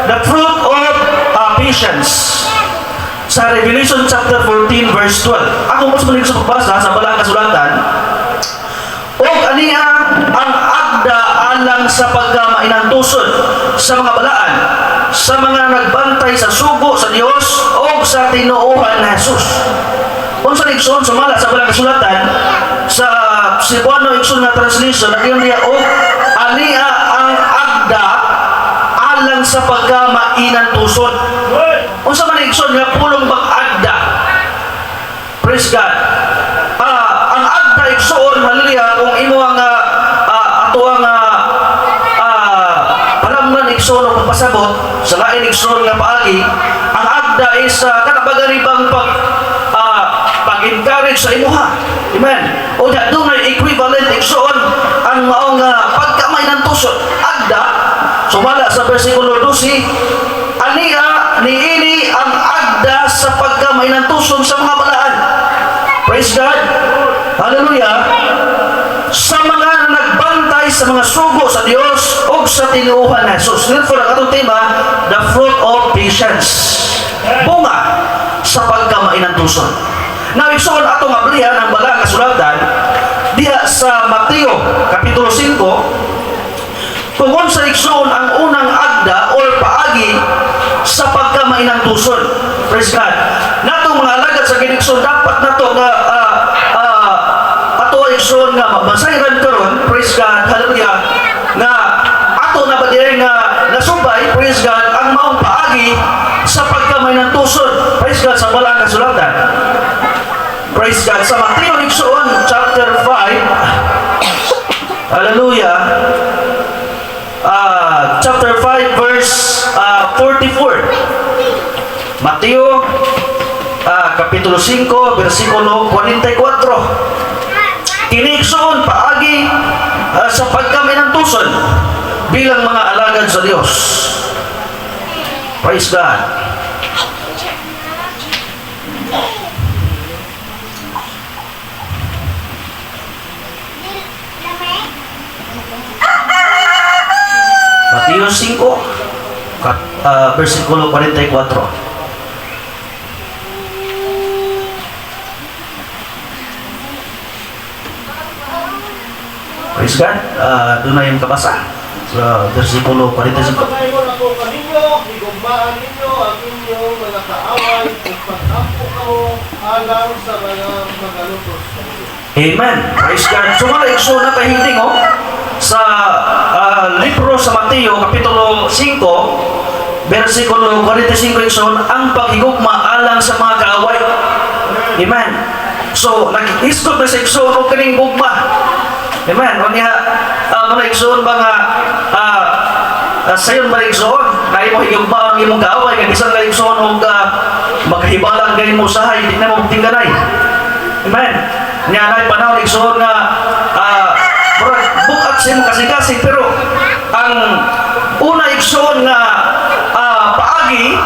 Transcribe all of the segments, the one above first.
the fruit of patience. Sa Revelation chapter 14 verse 12. Ako mas malig sa pagbasa sa balang kasulatan. O aniya ang agda alang sa pagkamainantusod sa mga balaan, sa mga nagbantay sa sugo sa Dios o sa tinuuhan na Jesus. Kung sa Igsoon, sumala sa balang kasulatan, sa Cebuano Igsoon na translation, nagyon niya, o aniya ang agda alang sa pagkamainantusod. Kung sa mga Igsoon nga pulong bang agda. Praise God. Ang agda Igsoon, hallelujah, kung imo ang ato ang palamnan Igsoon o pagpasabot sa lain Igsoon nga paagi, ang agda is kanabagaribang pag-encourage sa imuha. Amen. O na doon ay equivalent Igsoon ang maong pagkamay ng tusod. Agda, sumala sa versikulo 12, aniya niini ang agda sa pagkamay ng tusod sa mga balaan. Praise God. Hallelujah. Sa mga nagbantay sa mga sugo sa Dios o sa tinuuhan na Jesus. Therefore, ang atong tema, the fruit of patience. Bunga sa pagkamay ng tusod. Now, Igsoon atong ablihan ang balang kasulatan diha sa Mateo kapitulo 5. Kung sa Igsoon ang unang agda o paagi sa pagkamay ng tusod. Praise God. Natong mga alagad sa Igsoon, dapat nato nga ato Igsoon nga mabasayran karon. Praise God. Hallelujah. Na ato na ba diyan nga nasubay, praise God, ang maong paagi sa pagkamay ng tusod. Praise God sa balang kasulatan. Praise God. Sa Mateo Igsoon chapter 5, hallelujah, chapter 5 verse 44. Mateo kapitulo 5 versikulo 44. Kiniksoon paagi sa pagkamay ng tusod bilang mga alagad sa Diyos. Praise God. Mateo 5 versikulo 44. Praise God. Doon na yung kabasa sa versikulo 45. Pagkaingon ako kaninyo, higugmaan ninyo ang inyong mga kaaway kung pag-ampo kamo alang sa mga magalutos. Amen. Praise God. So mga Igsoon na kahinding sa libro sa Mateo kapitulo 5 versikulo 45 Igsoon ang paghigugma alang sa mga kaaway. Amen. So nag-istot na sa Igsoon o kaning gugma. Amen. O niya mga Igsoon ba nga sayon ba Igsoon na imo higugma ang imong kaaway kag isang ka Igsoon o maghibalang kayo mo sahay di na mo tingganay. Amen. Niya na panahon Igsoon nga bukat sa imong kasing-kasing, pero ang una Igsoon nga paagi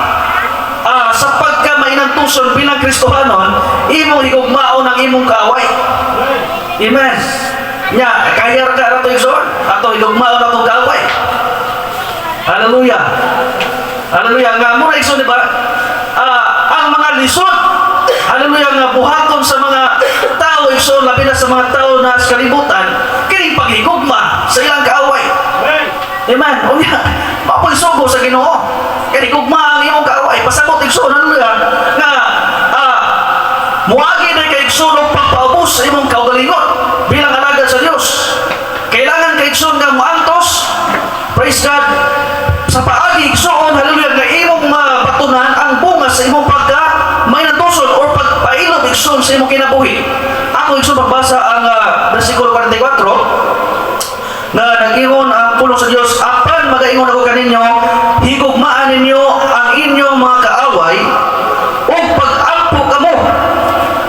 sa pagkamay ng tusod bilang Kristohanon, imong higugmaon ang imong kaaway. Amen. Nya kaya ra ka ato Igsoon, ato higugmaon atong kaaway. Hallelujah. Hallelujah. Nga muna Igsoon, di ba? Ang mga lisod, hallelujah, nga buhaton sa mga tao Igsoon, labi na sa mga tao na sa kalibutan, kining paghigugma sa ilang kaaway. Amen. O niya, mapulsugo sa Ginoo. Kaya higugma ang iyong kaaway. Pasabot Igsoon, hallelujah, nga muagi na kay Igsoon ang pagpaubos sa imong kaugalingon bilang alagad sa Diyos. Kailangan kay Igsoon nga muantos, praise God, sa paagi Igsoon, hallelujah, nga imong mapatunan ang bunga sa imong may natusod o pagpailog Igsoon sa imong kinabuhi. Ako Igsoon magbasa ang versikulo 44 na nag-ingon ang pulong sa Diyos, apan magaingon ako kaninyo, higugmaan ninyo ang inyong mga kaaway o pag-ampo kamo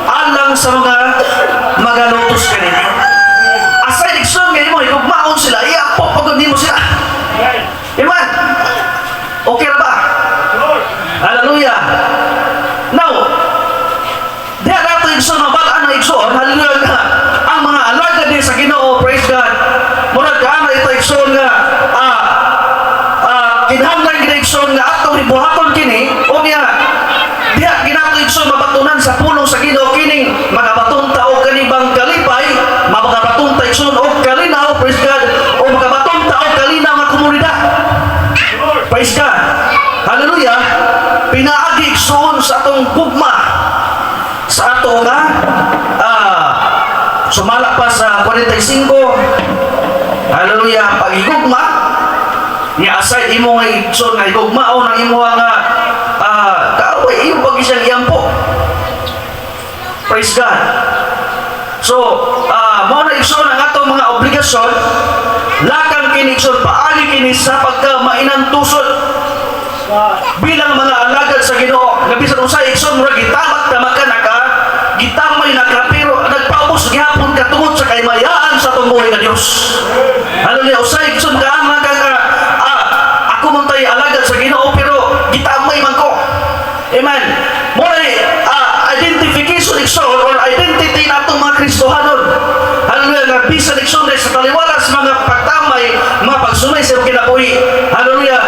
alang sa mga magalutos kaninyo. Aside Igsoon nga mo, higugmaon sila, iampo pagod nimo sila. Amen. Okay na ba? Hallelujah. Now, diya nato Igsoon, mabalaan na Igsoon, hallelujah nga, ang mga alagad din sa Ginoo, praise God, murag ka na ito Igsoon nga, buhaton kini o niya diha ginato igsoon mabatunan sa pulong sa Ginoo kining magabaton ta og kanibang kalipay, magabaton ta igsoon og kalinaw, praise God, o magabaton ta og kalinaw nga komunidad. Praise God. Hallelujah. Pinaagi igsoon sa atong gugma sa ato nga sumala pa sa 45. Hallelujah. Pag-igugma niya asay imo nga igsoon nga igugma o nang imo nga kaaway imo pag isang iyampo. Praise God. So mo na igsoon ang atong mga obligasyon lakang kini igsoon paagi kini sa pagka mainantusod bilang mga alagad sa Ginoo nga bisan usay igsoon mura gitamat ka makanaka gitamay naka pero nagpaubos gihapon ka tungod sa kaymayaan sa atong buhay nga Dios. Hallelujah. Usay igsoon ka ako man tayo alagad sa Ginoo pero gitamay man ko. Amen. Muna identification igsoon or identity natong mga Kristohanon. Hallelujah. Nga bisan igsoon sa taliwala sa mga pagtamay, mga pagsunay sa kinabuhi. Hallelujah.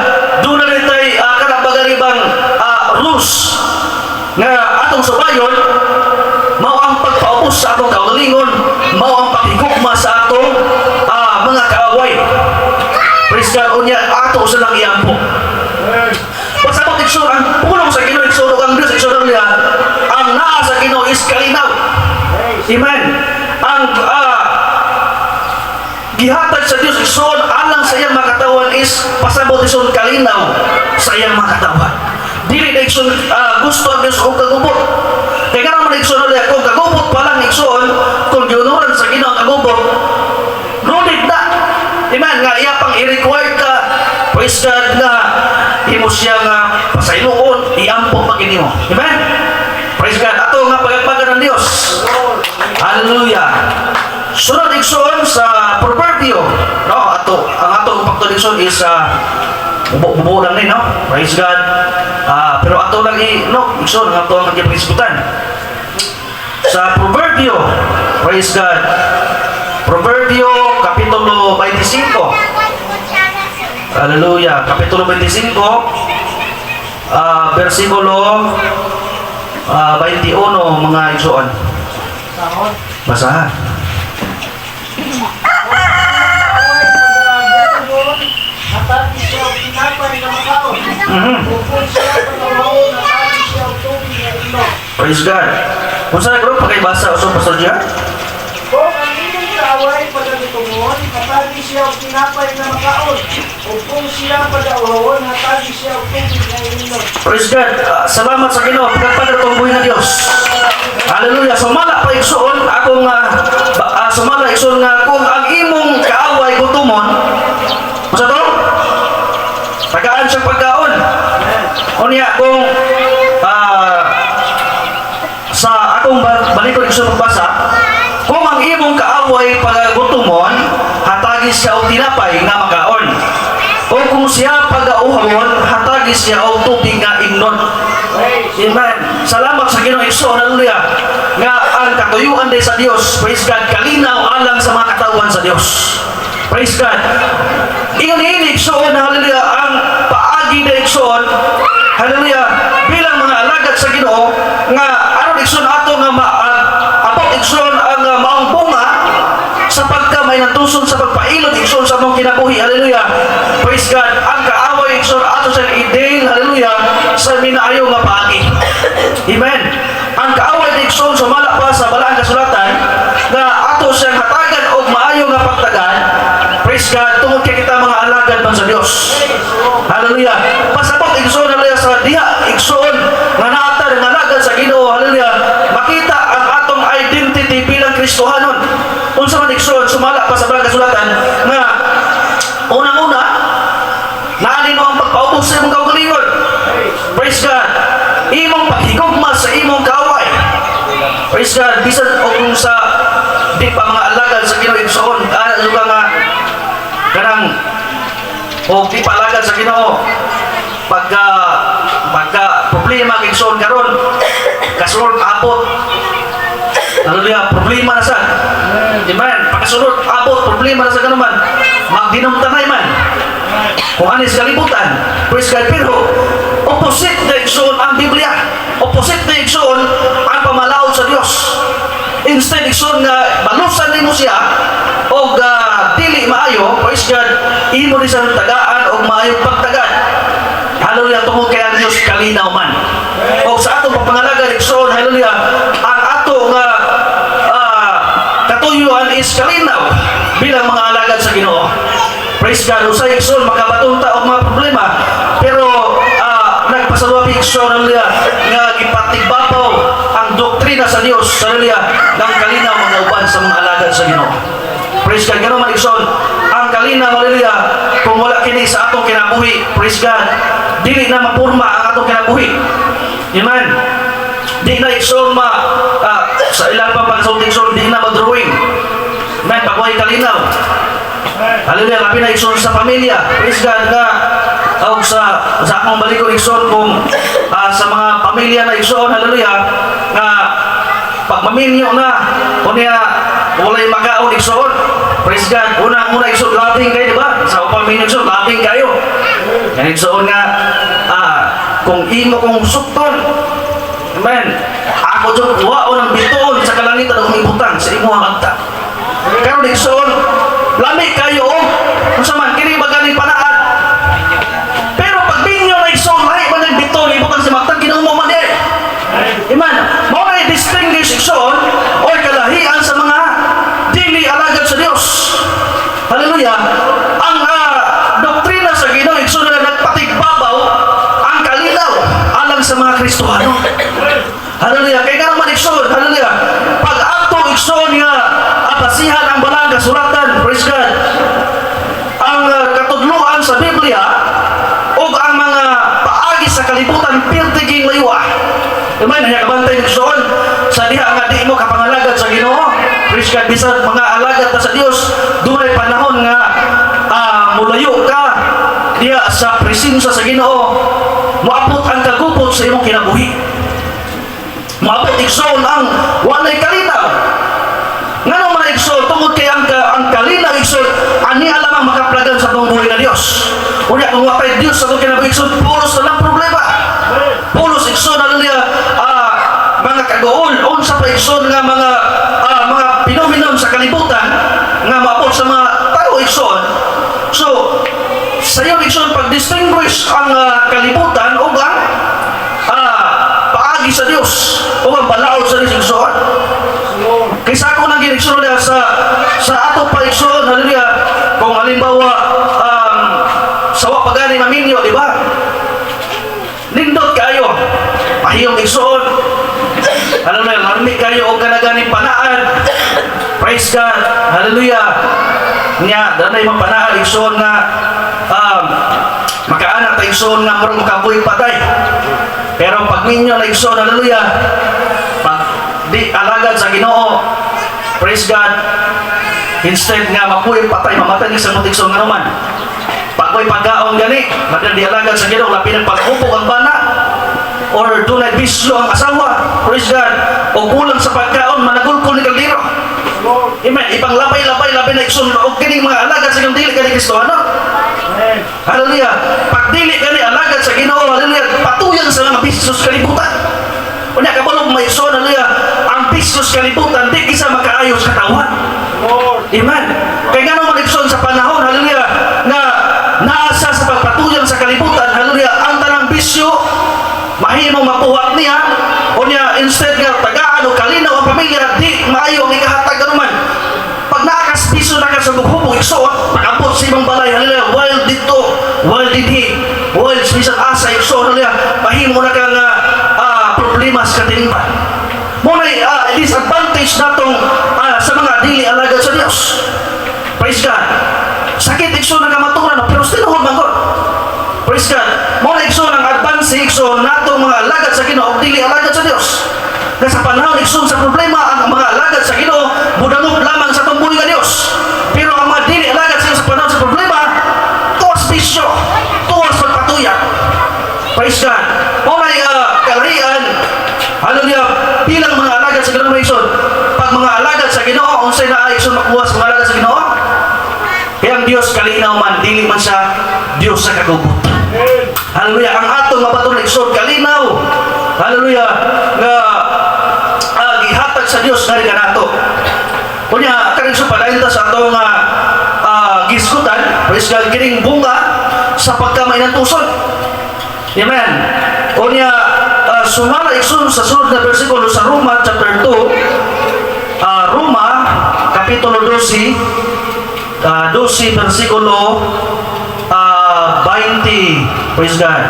Doon na rin tayo kanabagaribang rules nga atong subayon mao ang pagpaubos sa atong kaugalingon, mao ang pakigugma sa atong mga kaaway. Praise God. Unya ato sa lang iyampo. Pasabot igsoon ang pulong sa Ginoo igsoon ang Dios igsoon niya ang naa sa Ginoo is kalinaw. Amen. Ang gihatag sa Dios igsoon alang sa iyang mga katawan is pasabot igsoon kalinaw sa iyang mga katawan. Dili na igsoon gusto ang Dios og kagubot. Kaya nga naman igsoon ulit kung kagubot pa lang igsoon kung giunuran sa Ginoo ang kagubot runid na. Amen. Nga iya pang i-require ka praise God nga imo siya nga pasayloon iampo pagini mo. Amen. Praise God. Ato nga pagagpagan ng Dios. Hallelujah. Sunod igsoon sa proverbio, no? Ang atong pagtuligsoon is bubuo lang din, no? Praise God. Pero ato lang igsoon ang ato ang nagpagisgutan. Sa proverbio, praise God. Proverbio kapitulo 25. Hallelujah. Kapitulo 25 versikulo 21 mga igsoon. Basahan. Praise God. Kung saan nagkaroon pakibasa o sa Pastor Jan? Kung ang inyong kaaway pagkagutungon, hatagi siya og tinapay na makaon. O kung siya pagkauhawon, hatagi siya og tubig na inom. Praise God. Salamat sa Ginoo pagkapadar tong buhay na Dios. Hallelujah. Sumala pa igsoon akong sumala igsoon nga kung ang imong kaaway gutumon. Unsa to? Tagaan siyang pagkaon. Unya kung sa akong balikod igsoon magbasa, kung ang imong kaaway pagagutumon, hatagi siya og tinapay nga makaon. O kung siya pagauhawon, hatagi siya og tubig nga imnon. Amen. Salamat sa Ginoo igsoon, hallelujah. Nga ang katuyuan day sa Dios, praise God, kalinaw alang sa mga katawan sa Dios. Praise God. Ingon ini igsoon, hallelujah, ang paagi day igsoon, hallelujah, bilang mga alagad sa Ginoo nga aron igsoon ato nga abot igsoon ang maong bunga sa pagkamay ng tuson sa pagpailot igsoon sa among kinabuhi. Hallelujah. Praise God. Ang kaaway igsoon ato sa ideal, hallelujah, sa minaayo nga paagi. Amen. Ang kaaway igsoon sumala pa sa balaang kasulatan nga ato siyang hatagan og maayo nga pagtagan. Praise God. Tungod kay kita mga alagad man sa Dios. Hallelujah. Pasabot igsoon, hallelujah, sa diha igsoon nga naata nga alagad sa Ginoo. Hallelujah. Makita ang atong identity bilang Kristohanon. Unsa man igsoon sumala pa sa balaang kasulatan nga unang-una naani mo ang pagpaubos sa imong kaugalingon. Praise God. Imong paghigugma sa imong kaaway. Praise God. Bisan o kung sa di pa mga alagad sa Ginoo igsoon lugar nga kanang o di pa alagad sa Ginoo pagka problema igsoon karon kasulod abot. Hallelujah. Problema na sa. Amen. Pagkasunod abot problema na sa kanuman. Magdinumtanay man. Kung anis kalibutan. Praise God. Pero opposite na igsoon ang Biblia. Opposite na igsoon ang pamalaod sa Dios. Instead igsoon nga balusan nimo siya og dili maayo, praise God, imo ni sa tagaan og maayong pagtagad. Hallelujah, tungod kay ang Dios kalinaw man. O sa atong pagpangalaga igsoon, hallelujah, ang ato nga katuyuan is kalinaw bilang mga alagad sa Ginoo. Praise God, usay igsoon makabatunta og mga problema, pero nagpasalubi igsoon, hallelujah, nga gipatigbabaw ang doktrina sa Dios, hallelujah, ng kalinaw mga uban sa mga alagad sa Ginoo. Praise God, gano'n man igsoon ang kalinaw, hallelujah, kung wala kini sa atong kinabuhi, praise God, dili na mapurma ang atong kinabuhi. Amen. Di na igsoon sa ilang pagpagsaot igsoon, di na madrawing. Amen, pagway kalinaw. Hallelujah, labi na igsoon sa pamilya. Praise God nga. O sa akong balikon igsoon kung sa mga pamilya na igsoon, hallelujah, nga pagmaminyo na, kunya walay makaon igsoon. Praise God. Una igsoon, labing kayo, diba? Sa pamilya igsoon, labing kayo. Yan igsoon nga, kung imo kong sukton, amen, ako dyan kuha o ng bitoon sa kalangitan ng umibutang sa imo ang agta. Pero igsoon, lami kayo, masaman, kini ba galing panaan? Pero pag binyo na igsoon, lahi ba ng bitoon, ibutang sa magtang, ginawang man eh. Amen. Mo na distinguish igsoon, o kalahian sa mga dili alagad sa Dios. Hallelujah. Ang doktrina sa Ginoo igsoon na nagpatigbabaw ang kalinaw alang sa mga Kristohano. Hallelujah. Kaya nga naman igsoon, hallelujah, pag ato igsoon nga basihan ang balang kasulatan, praise God, ang katudluan sa Biblia o ang mga paagi sa kalibutan pirtiging laywa. Amen. Hanya kabantay igsoon sa diha nga di mo kapangalagad sa Ginoo, praise God, bisan mga alagad na sa Dios, dunay panahon nga mulayo ka diha sa presensya sa Ginoo, moabot ang kagupot sa imong kinabuhi. Moabot igsoon ang walay kalinaw. Ngano man igsoon tungod kay ang kalinaw igsoon ani alam ang makaplagan sa buong buhay na Dios. Unya kung watay Dios sa kinabuhi igsoon, pulos na lang problema. Pulos igsoon, hallelujah, mga kagoon, unsa pa igsoon nga mga phenomenon sa kalibutan nga maabot sa mga tao igsoon. So sayo igsoon pag-distinguish ang kalibutan o ang paagi sa Dios o ang balaod sa Dios igsoon. Kaysa ako nang ginigsoon sa ato pa igsoon, hallelujah, kung halimbawa sawa pagani maminyo, di ba? Nindot kayo, pahiyong igsoon, hallelujah, larmi kayo o ganaganing panaan, praise God, hallelujah, niya, danay mapanaan igsoon nga makaanak ta igsoon nga murang makabuhi patay. Pero pag minyo na igsoon, hallelujah, pag di alagad sa Ginoo, praise God, instead nga mapuhi patay, mamatay ni sa mutigsoon nga naman. Pag ko'y pagkaon gani, madal di alagad sa Ginoo, lapi ng pag-upog ang bana, or dunay bisyo ang asawa, praise God, o kulang sa pagkaon, managulkol ni kaldiro. Amen. Ibang labay-labay, labi na igsoon, o kining mga alagad sa Ginoo, dili ka ni Kristohano. Hallelujah. Pag dili ka ni alagad sa Ginoo, hallelujah, patuyan sa mga bisos kalibutan. Unya kabalog may igsoon, hallelujah, ang bisos kalibutan, di isa makaayos katawan. Amen. Kaya nga naman igsoon sa panahon, hallelujah, na naasa sa pagpatuyan sa kalibutan, hallelujah, ang tanang bisyo, mahimong mapuhat niya, o niya, instead nga, tagaan o kalinaw ang pamilya, di maayo ang ikahatag naman. Pag naakas biso na ka sa buhubog, igsoon, pag-abot sa ibang balay, hallelujah, while dito, while didi, while bisan asa, igsoon, hallelujah, mahimo na ka nga problema sa katinimpan. Muna'y disadvantage natong sa mga dili alagad sa Dios. Praise God. Sakit igsoon na kamaturan, pero stinuhod man God. Praise God. Muna'y igsoon ang advance igsoon natong mga alagad sa Ginoo, dili alagad sa Dios. Na sa panahon igsoon sa problema, ang mga alagad sa Ginoo budangog lamang sa tumbulig nga Dios. Pero ang mga dili alagad sa panahon sa problema, tuwas bisyo, tuwas pagpatuyan. Praise God. Muna'y kalarian, hallelujah, bilang mga alagad sa Ginoo igsoon. Pag mga alagad sa Ginoo, unsay na igsoon makuha sa mga alagad sa Ginoo? Kaya ang Dios kalinaw man, dili man siya Dios sa kagubot. Hallelujah. Ang atong nga baton igsoon kalinaw. Hallelujah. Nga gihatag sa Dios nga kanato. Kunya kanang supadayon ta sa atong gisgutan, praise God, kining bunga sa pagkamay ng tusod. Amen. Kunya sumala igsoon sa sunod na bersikulo sa Roma chapter 2, Roma kapitulo 12, 12 bersikulo 20. Praise God.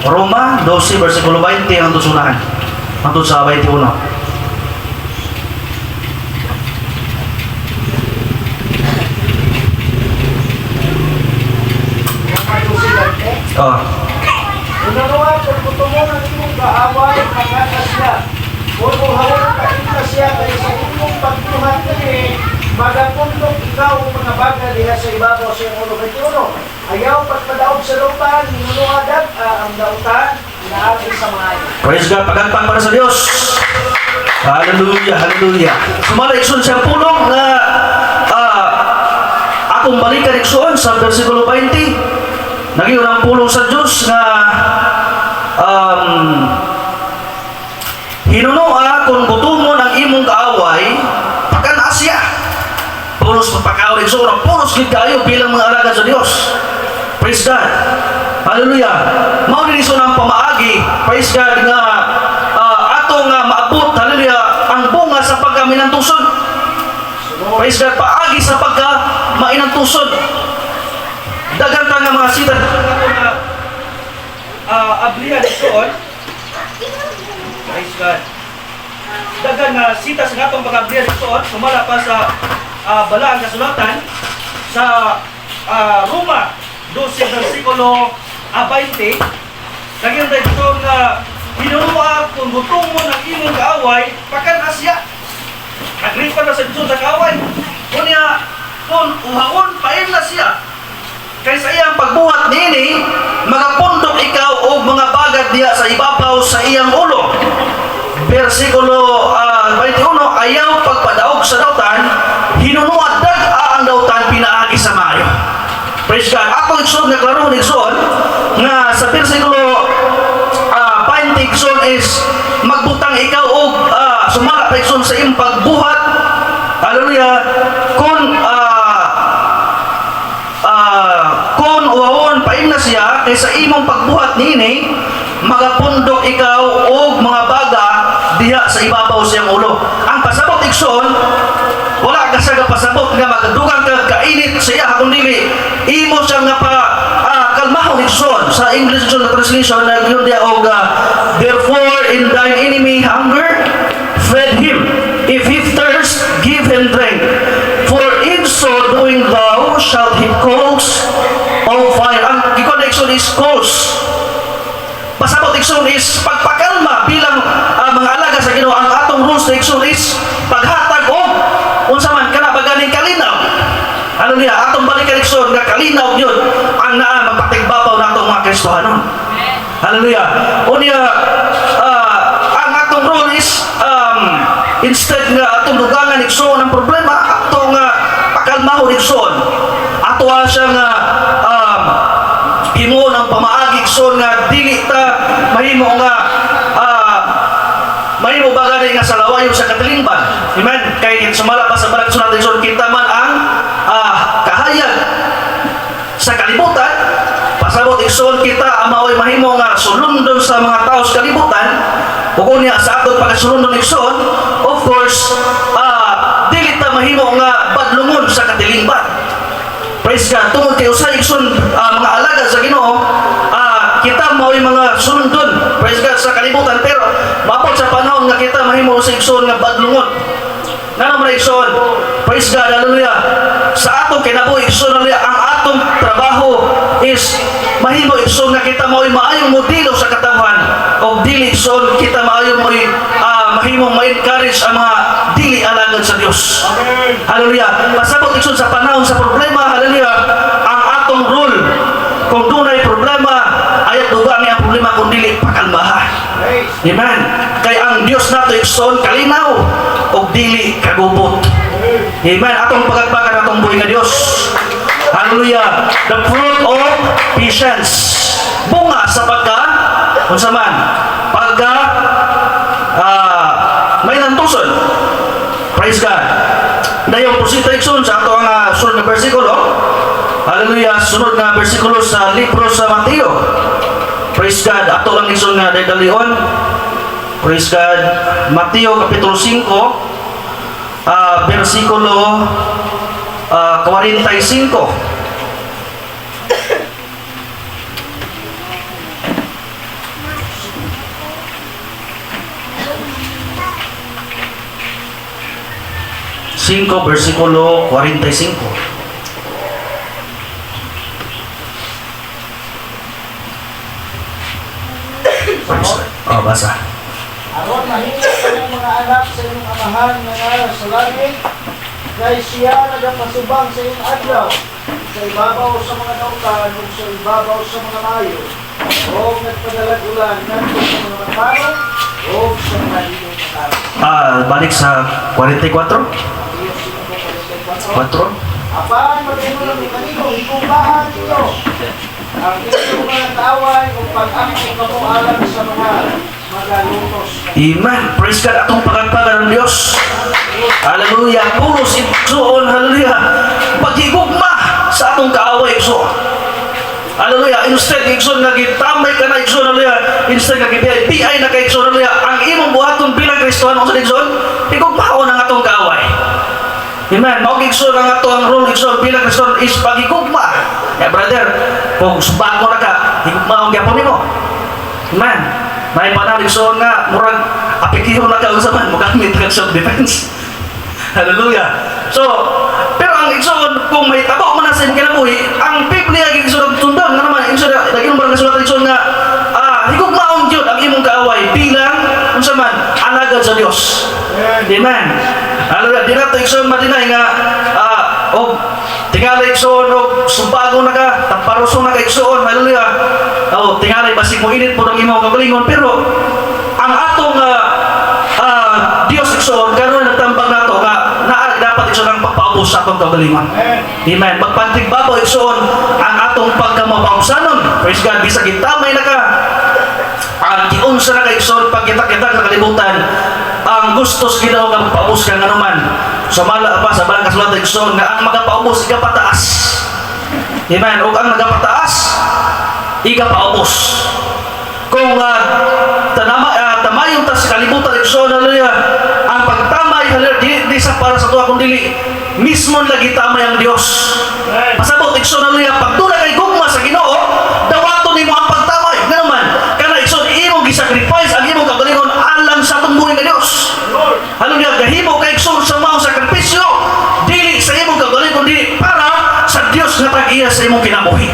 Roma 12 bersikulo 20 ang tusunahan. Hangtod sa 21. Oh. Unanuan kung kutungo ng imong kaaway, magkakasya. Kung uhawon ka ita siya kay sa imong pagtuhat kini, magapundok ikaw ang mga bagay diha sa ibabaw sa iyong ulo. Ayaw pagpadaog sa lupa, ninunuadag ang dautan, inaagay sa mga ayo. Praise God, pagagpang para sa Diyos. Hallelujah, hallelujah. Sumala ikson sa pulong na akong balikan ikson sa versikulo 20. Naging unang pulong sa Diyos na hinunua kung gutumon ang imong kaaway, pagkanaas siya. Pulos magpakaaway ikson, pulos gid kayo bilang mga alagad sa Diyos. Praise God. Hallelujah. Mao din iso ng pamaagi. Praise God nga ato nga maabot, hallelujah, ang bunga sa pagkaminang tusod. Praise God, paagi sa pagka mainang tusod. Dagan ta nga mga sita nga ablihan isuon. Praise God. Dagan nga sita sa gatong pag-ablihan isuon, sumala pa sa balaang kasulatan sa Roma 12 versikulo 20. Lagyan tayo dito nga hinunua kung gutom mo ng imong kaaway, pagkanaas siya. Nagripa na sa Diyos sa kaaway. Kunya, kung uhawon, pain na siya. Kaysa iyang pagbuhat nini, magapundok ikaw o mga bagat diya sa ibabaw sa iyang ulo. Versikulo 21, ayaw pagpadaog sa dautan, hinunuad ang dautan pinaagi sa mayo. Praise God. Ako igsoon nga klaro igsoon nga sa versikulo 20 igsoon is magbutang ikaw og sumala pa igsoon sa iyong pagbuhat. Hallelujah. Kung uwawon paim na siya kaysa imong pagbuhat nini, magapundok ikaw og mga baga diha sa ibabaw sa iyang ulo. Ang pasabot igsoon, wala ka sa pasabot nga magdugang ka kainit siya kung dili imo siya nga pa kalmahon igsoon. Sa English na translation na yun diya og therefore in thine enemy hunger feed him, if he thirst give him drink, for in so doing thou shalt heap coals of fire. Ang connection is coals. Pasabot igsoon is pagpakalma bilang mga alaga sa Ginoo. Ang atong rules na igsoon is paghatag og unsa man kana baganing kalinaw. Hallelujah. Atong balikan igsoon nga kalinaw yun ang naa magpatigbabaw natong mga Kristohanon. Hallelujah. Unya ang atong rule is instead nga atong dugangan igsoon ang problema, atong pakalmahon igsoon. Ato siya nga himuon ang pamaagi igsoon nga dili ta mahimo nga mahimo ba gani nga sa lawayon sa katilingban. Amen. Kay sumala pa sa barang sulat igsoon kita man ang kahayag sa kalibutan. Pasabot igsoon kita maoy mahimo nga sulundon sa mga tao sa kalibutan. Ug unya sa aton pagasulundon igsoon, of course, dili ta mahimo nga badlungon sa katilingban. Praise God. Tungod kay usay igsoon mga alagad sa Ginoo, kita mao'y mga sundon, praise God, sa kalibutan, pero mapot sa panahon nga kita mahimo sa igsoon nga badlungon. Nga naman igsoon, praise God, hallelujah. Sa atong kinabuhi igsoon, hallelujah, ang atong trabaho is mahimo igsoon nga kita mao'y maayong modelo sa katawhan, o dili igsoon kita maayong mahimo ma-encourage ang mga dili alagad sa Dios. Hallelujah. Pasabot igsoon sa panahon sa problema, hallelujah, ang atong rule, kung dunay problema, ayat duga ang problema kung dili pakalmahan. Amen. Kay ang Dios nato igsoon kalinaw og dili kagubot. Amen. Atong pagagbagan atong buhi nga Dios. Hallelujah. The fruit of patience. bunga sa unsa man, pagka may nantuson. Praise God. Dayon prosita igsoon sa ato ang sunod na bersikulo. Hallelujah, sunod na bersikulo sa libro sa Mateo. Praise God, ato lang igsoon nga dalion. Praise God, Mateo kapitulo 5, bersikulo 45. Versikulo 45. Basa. Aron mahingit ang mga anak sa iyong amahan nga nara sa langit, kay siya nagapasubang sa iyong adlaw, sa ibabaw sa mga nautan ug sa ibabaw sa mga mayo, o nagpadalag ulan ngadto sa mga matano o sa mga linog na tao. Balik sa 44. 4. Apan maghinulog ni kanino higubahan ninyo ang inyong mga kaaway o pag-angkong kamualan sa mga magalutos. Amen. Praise God. Atong pagagpagan ng Diyos. Hallelujah. Pulos igsoon. Hallelujah. Paghigugma sa atong kaaway igsoon. Hallelujah. Instead igsoon nga gitamay ka na igsoon. Hallelujah. Instead nga gibiyay na ka igsoon. Hallelujah. Ang imong buhaton bilang Kristohan sa igsoon, higugmaon ang atong kaaway. Amen. Mag-igsoon ang ato ang role igsoon bilang Kristohan is paghigugma. Brother, kung subago na ka, higugma ang gyapon nimo. Amen. May panalisod nga murag apikihon na ka usapan magamit ka self-defense. Hallelujah. So, pero ang igsoon kung may tabo man na sa imong kinabuhi, ang Biblia igsoon tundan nga naman igsoon daging barang nasulat igsoon nga higugmaon gyud ang imong kaaway bilang unsa man alagad sa Dios. Amen. Hallelujah. Di nato igsoon madinay nga tingali igsoon og sumbago na ka, tamparuso na ka igsoon. Hallelujah. Tingali basig mo init po ng imong kagalingon, pero ang atong Dios igsoon karon nagtambag nato nga naa dapat igsoon ang pagpaubos sa atong kagalingon. Amen. Magpantigbabaw igsoon ang atong pagkamapausanon. Praise God. Bisag gitamay na ka, giunsa na ka igsoon pag kita-kita sa kalibutan, ang gustos Ginoo nga magpaubos ka nga naman. Sumala pa sa balang kasulatan igsoon nga ang magapaubos igapataas. Amen. Ug ang nagapataas igapaubos. Kung tamayon ta sa kalibutan igsoon, hallelujah, ang pagtamay hallelujah di sa para sa tuwa kundi mismo lagi tamay ang Dios. Pasabot igsoon, hallelujah, pag tula kay gugma sa Ginoo, dawaton nimo ang pagtamay. Nganoman kana igsoon imong gisacrifice ang imong kagalingon alang sa tumbuhin nga Dios. Hallelujah, gahimo kay igsoon sa mao sakripisyo dili sa imong kagalingon, dili para sa Dios nga tag-iya sa imong kinabuhi.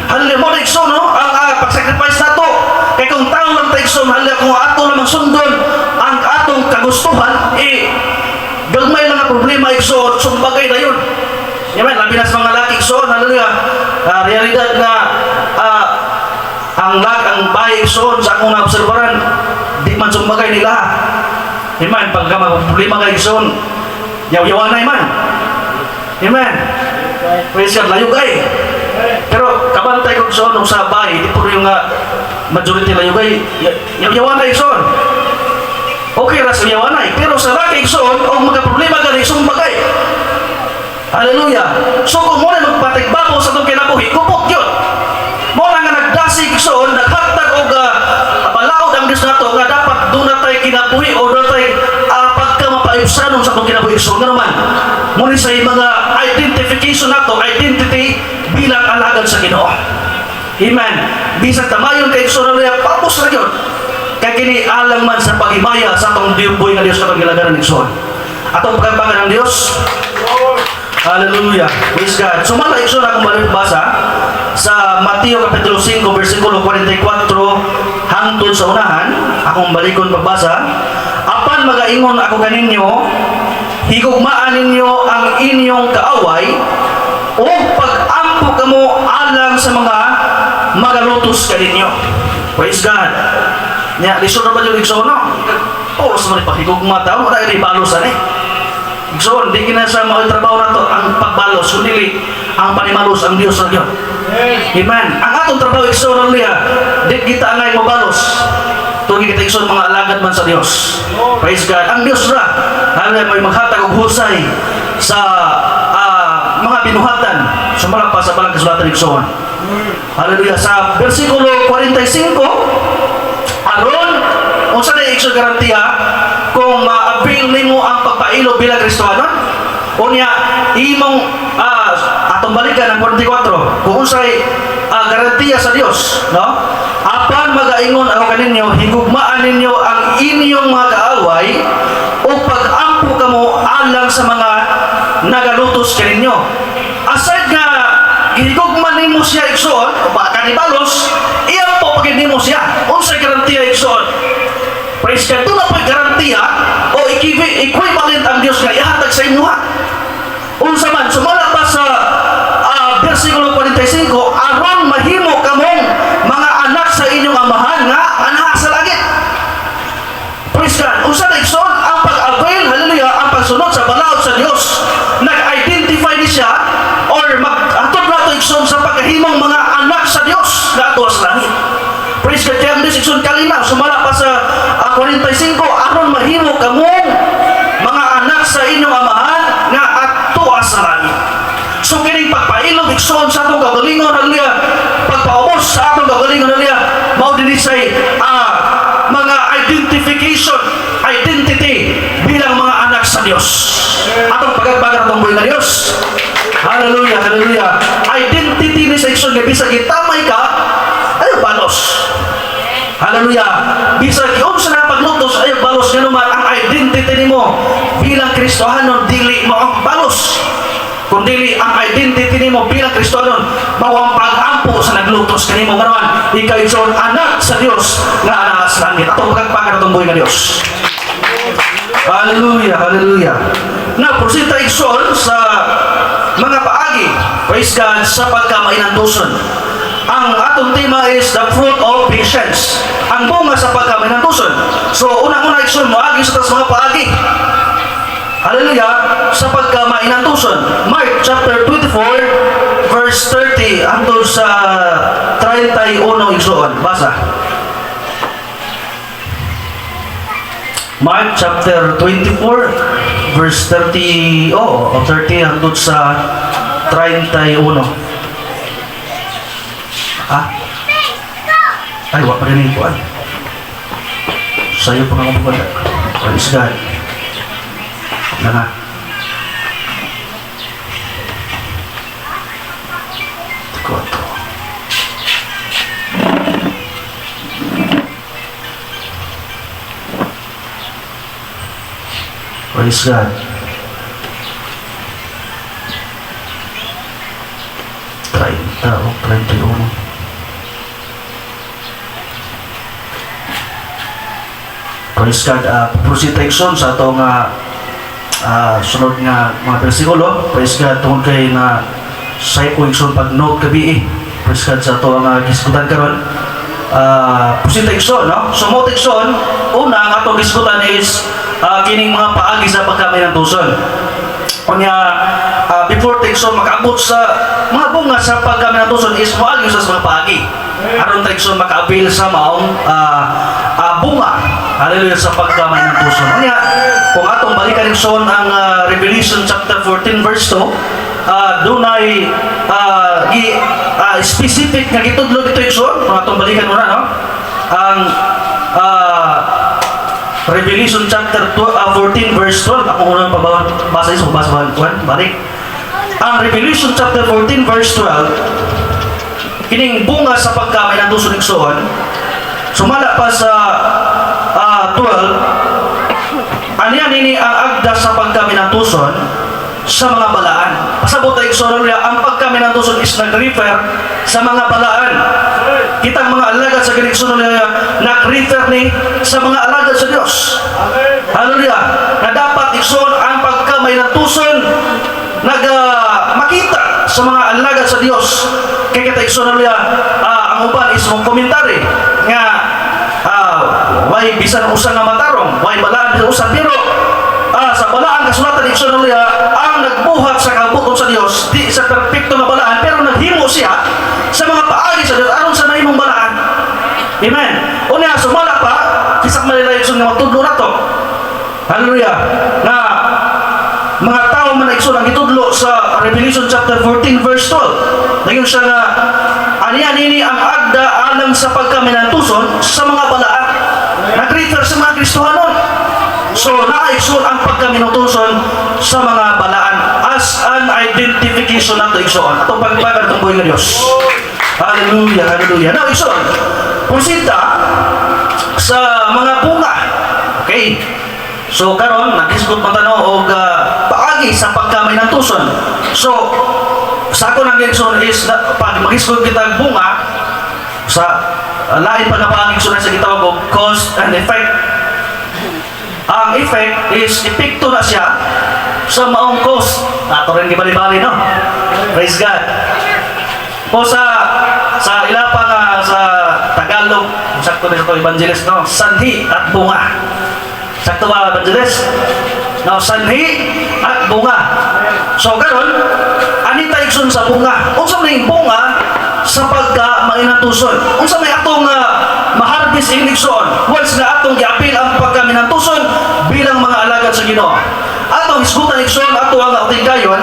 Hallelujah, mo igsoon no ang pag-sacrifice nato kay kung taon lang tayo igsoon, hallelujah, kung ato lamang sundon ang atong kagustuhan, gagmay lang ang problema igsoon, sumbagay na yun. Amen. Labi na sa mga laki igsoon, hallelujah, realidad na ang bahay igsoon sa akong naobserbaran, di man sumbagay nila. Amen. Pagka problema ka igsoon, yaw-yawanay man. Amen. Praise God, layugay. Pero kabantay ko igsoon sa bahay, di po yung majority layugay, yaw-yawanay igsoon. Okay ra sa yawanay, pero sa laki igsoon, o mga problema ka na sumbagay. Hallelujah. So kung mo na magpatigbabaw sa itong kinabuhi, kupot yun. Mo na nga nagdasig igsoon, naghatag o balaod ang Diyos nato nga dapat doon na tayo kinabuhi o doon tayo pagkamapayusanon sa itong kinabuhi igsoon. Nga naman, muli sa mga identification nato, identity bilang alagad sa Ginoo. Amen. Bisag tamayon kay igsoon na papos na yun. Kaya kini alang man sa pag-imaya sa itong diuboy nga Diyos na pagilagaran ng igsoon. Atong pagkampangan ng Diyos. Hallelujah. Praise God. Sumala igsoon akong basa sa Mateo kapitulo 5 versikulo 44 hangtod sa unahan. Akong balikon pagbasa. Apan magaingon ako kaninyo, higugmaan ninyo ang inyong kaaway o pag-ampo kamo alang sa mga magalutos kaninyo. Praise God. Nya lisod na ba yung igsoon no? Oras mo ni pakigugma tao, wala rin balusan Igsoon, di kina sa mga trabaho na to ang pagbalos, kundi ang panimalos ang Dios sa Dios. Amen. Ang atong trabaho igsoon niya, di kita angay mabalos. Tugi kita igsoon mga alagad man sa Dios. Praise God. Ang Dios ra, hanggang may maghatag og husay sa mga binuhatan sumala pa sa balang kasulatan igsoon. Hallelujah. Sa versikulo 45, aron unsa na igsoon garantiya kung ma-avail nimo ang pagpailo bilang Kristohanon? Unya imong atong balikan ang 44 kung unsay garantiya sa Dios, no? Apan magaingon ako kaninyo, higugmaan ninyo ang inyong mga kaaway o pag-ampo kamo alang sa mga nagalutos kaninyo. Aside nga higugman nimo siya igsoon o ba kanibalos, iyang po pagin nimo siya. Unsay garantiya igsoon? Praise God. Ito na po'y garantiya o equivalent ang Diyos nga ihatag sa inyo ha. Unsa man, sumala pa sa versikulo 45, aron mahimo kamong mga anak sa inyong amahan nga anak sa langit. Praise God. Unsa na igsoon? Ang pag-avail, hallelujah, ang pagsunod sa balaod sa Diyos. Nag-identify ni siya or mag-atod na ito igsoon sa pagkahimong mga anak sa Diyos na ato sa langit. Praise God. Kaya ang Diyos igsoon kalinaw, sumala pa sa 45, aron mahimo kamong mga anak sa inyong amahan nga ato sa langit. So kining pagpailog igsoon sa atong kagalingon, hallelujah, pagpaubos sa atong kagalingon, hallelujah, mao dinhi say mga identity bilang mga anak sa Dios. Atong pagagbagan atong buhay na Dios. Hallelujah, hallelujah. Identity ni sa igsoon nga bisag gitamay ka, ay balos. Hallelujah. Bisag yung sa napaglutos ay balos nga naman ang identity nimo bilang Kristohanon, dili mo ang balos. Kung dili ang identity nimo bilang Kristohanon, mao ang pag-ampo sa naglutos kanimo nga naman ikaw igsoon anak sa Dios nga anak sa langit. Atong pagagpakan atong buhay nga Dios. Hallelujah, hallelujah. Na prosita igsoon sa mga paagi, praise God, sa pagkamainantuson. Ang atong tema is the fruit of patience. Ang bunga sa pagkamainantuson. So, unang-una igsoon moagi sa tas mga paagi. Hallelujah, sa pagkamainantuson. Mark chapter 24 verse 30 hangtod sa 31 igsoon. Basa. Mark chapter 24 verse 30 30 hangtod sa 31. Ay, wak pa rin yung buwan. Sa'yo pa nga buwan. Praise God. Na nga. Tiko ito. Praise God. Tao, 31. Praise God. Proceedation sa itong sunod nga mga versikulo. Praise God. Tungkol kay na sa ikuikson pag-note kabi praise God sa itong giskutan karon. Proceedation, no? So, motikson, una ang atong giskutan is kining mga paagi sa pagkamainantuson. Kunya, before tikson makaabot sa mga bunga sa pagkamainantuson is moagi sa mga paagi. Aron tikson maka-avail sa maong bunga. Hallelujah, sa pagkamainantuson. Kunya, kung atong balikan ikson ang Revelation chapter 14 verse 2, doon ay specific nga gitudlo dito ikson. Kung atong balikan muna, no? Ang Revelation chapter 14 verse 12. Ako unang pabasa iso, basa balik. Ang Revelation chapter 14 verse 12, kining bunga sa pagkamainantuson igsoon, sumala pa sa 12, aniya nini ang agda sa pagkamainantuson sa mga balaan. Pasabot ay igsoon niya, ang pagkamainantuson is nag-refer sa mga balaan. Kitang mga alagad sa ginikson niya nag-refer ni sa mga alagad sa Dios. Hallelujah. Na dapat igsoon ang pagkamainantuson makita sa mga alagad sa Dios. Kaya kita igsoon niya ang uban is mong komentary nga way bisan usa nga matarong, way balaan bisan usa, pero sa balaan kasulatan ni Igsoon ang nagbuhat sa kabuton sa Dios di sa perpekto nga balaan pero naghimo siya sa mga paagi sa Dios aron sa nahimong balaan. Amen. Unya sumala pa kisak Manila Igsoon nga magtudlo na to. Hallelujah. Na mga tao man Igsoon ang gitudlo sa Revelation chapter 14 verse 12. Dayon siya nga aniya nini ang agda alang sa pagkaminantuson sa mga balaan. Nag-refer sa mga Kristohanon. So, na-Igsoon ang pagkaminutuson sa mga balaan as an identification na ito, Igsoon. Atong pagbagan itong buhay ng Diyos. Hallelujah, hallelujah. Now, Igsoon, prosita sa mga bunga. Okay? So, karon nag-isgot man tanong o paagi sa pagkaminantuson. So, sa ako ng Igsoon is, pag mag-isgot kita bunga, sa lain pa na pangigsoon sa gitawag o cause and effect. Ang effect is epekto na siya sa maong cause. Nato rin gibali-bali, no? Praise God. O sa ilapa nga sa Tagalog, sakto na ito evangelist, no? Sanhi at bunga. Sakto ba, evangelist? No, sanhi at bunga. So, karon anita Igsoon sa bunga. Unsa may bunga sa pagka-mainantuson. Unsa may atong maharbis in Igsoon. Once na atong giapil ang pagka-minantuson bilang mga alagad sa Ginoo. Atong isgutan Igsoon ato ang utingkayon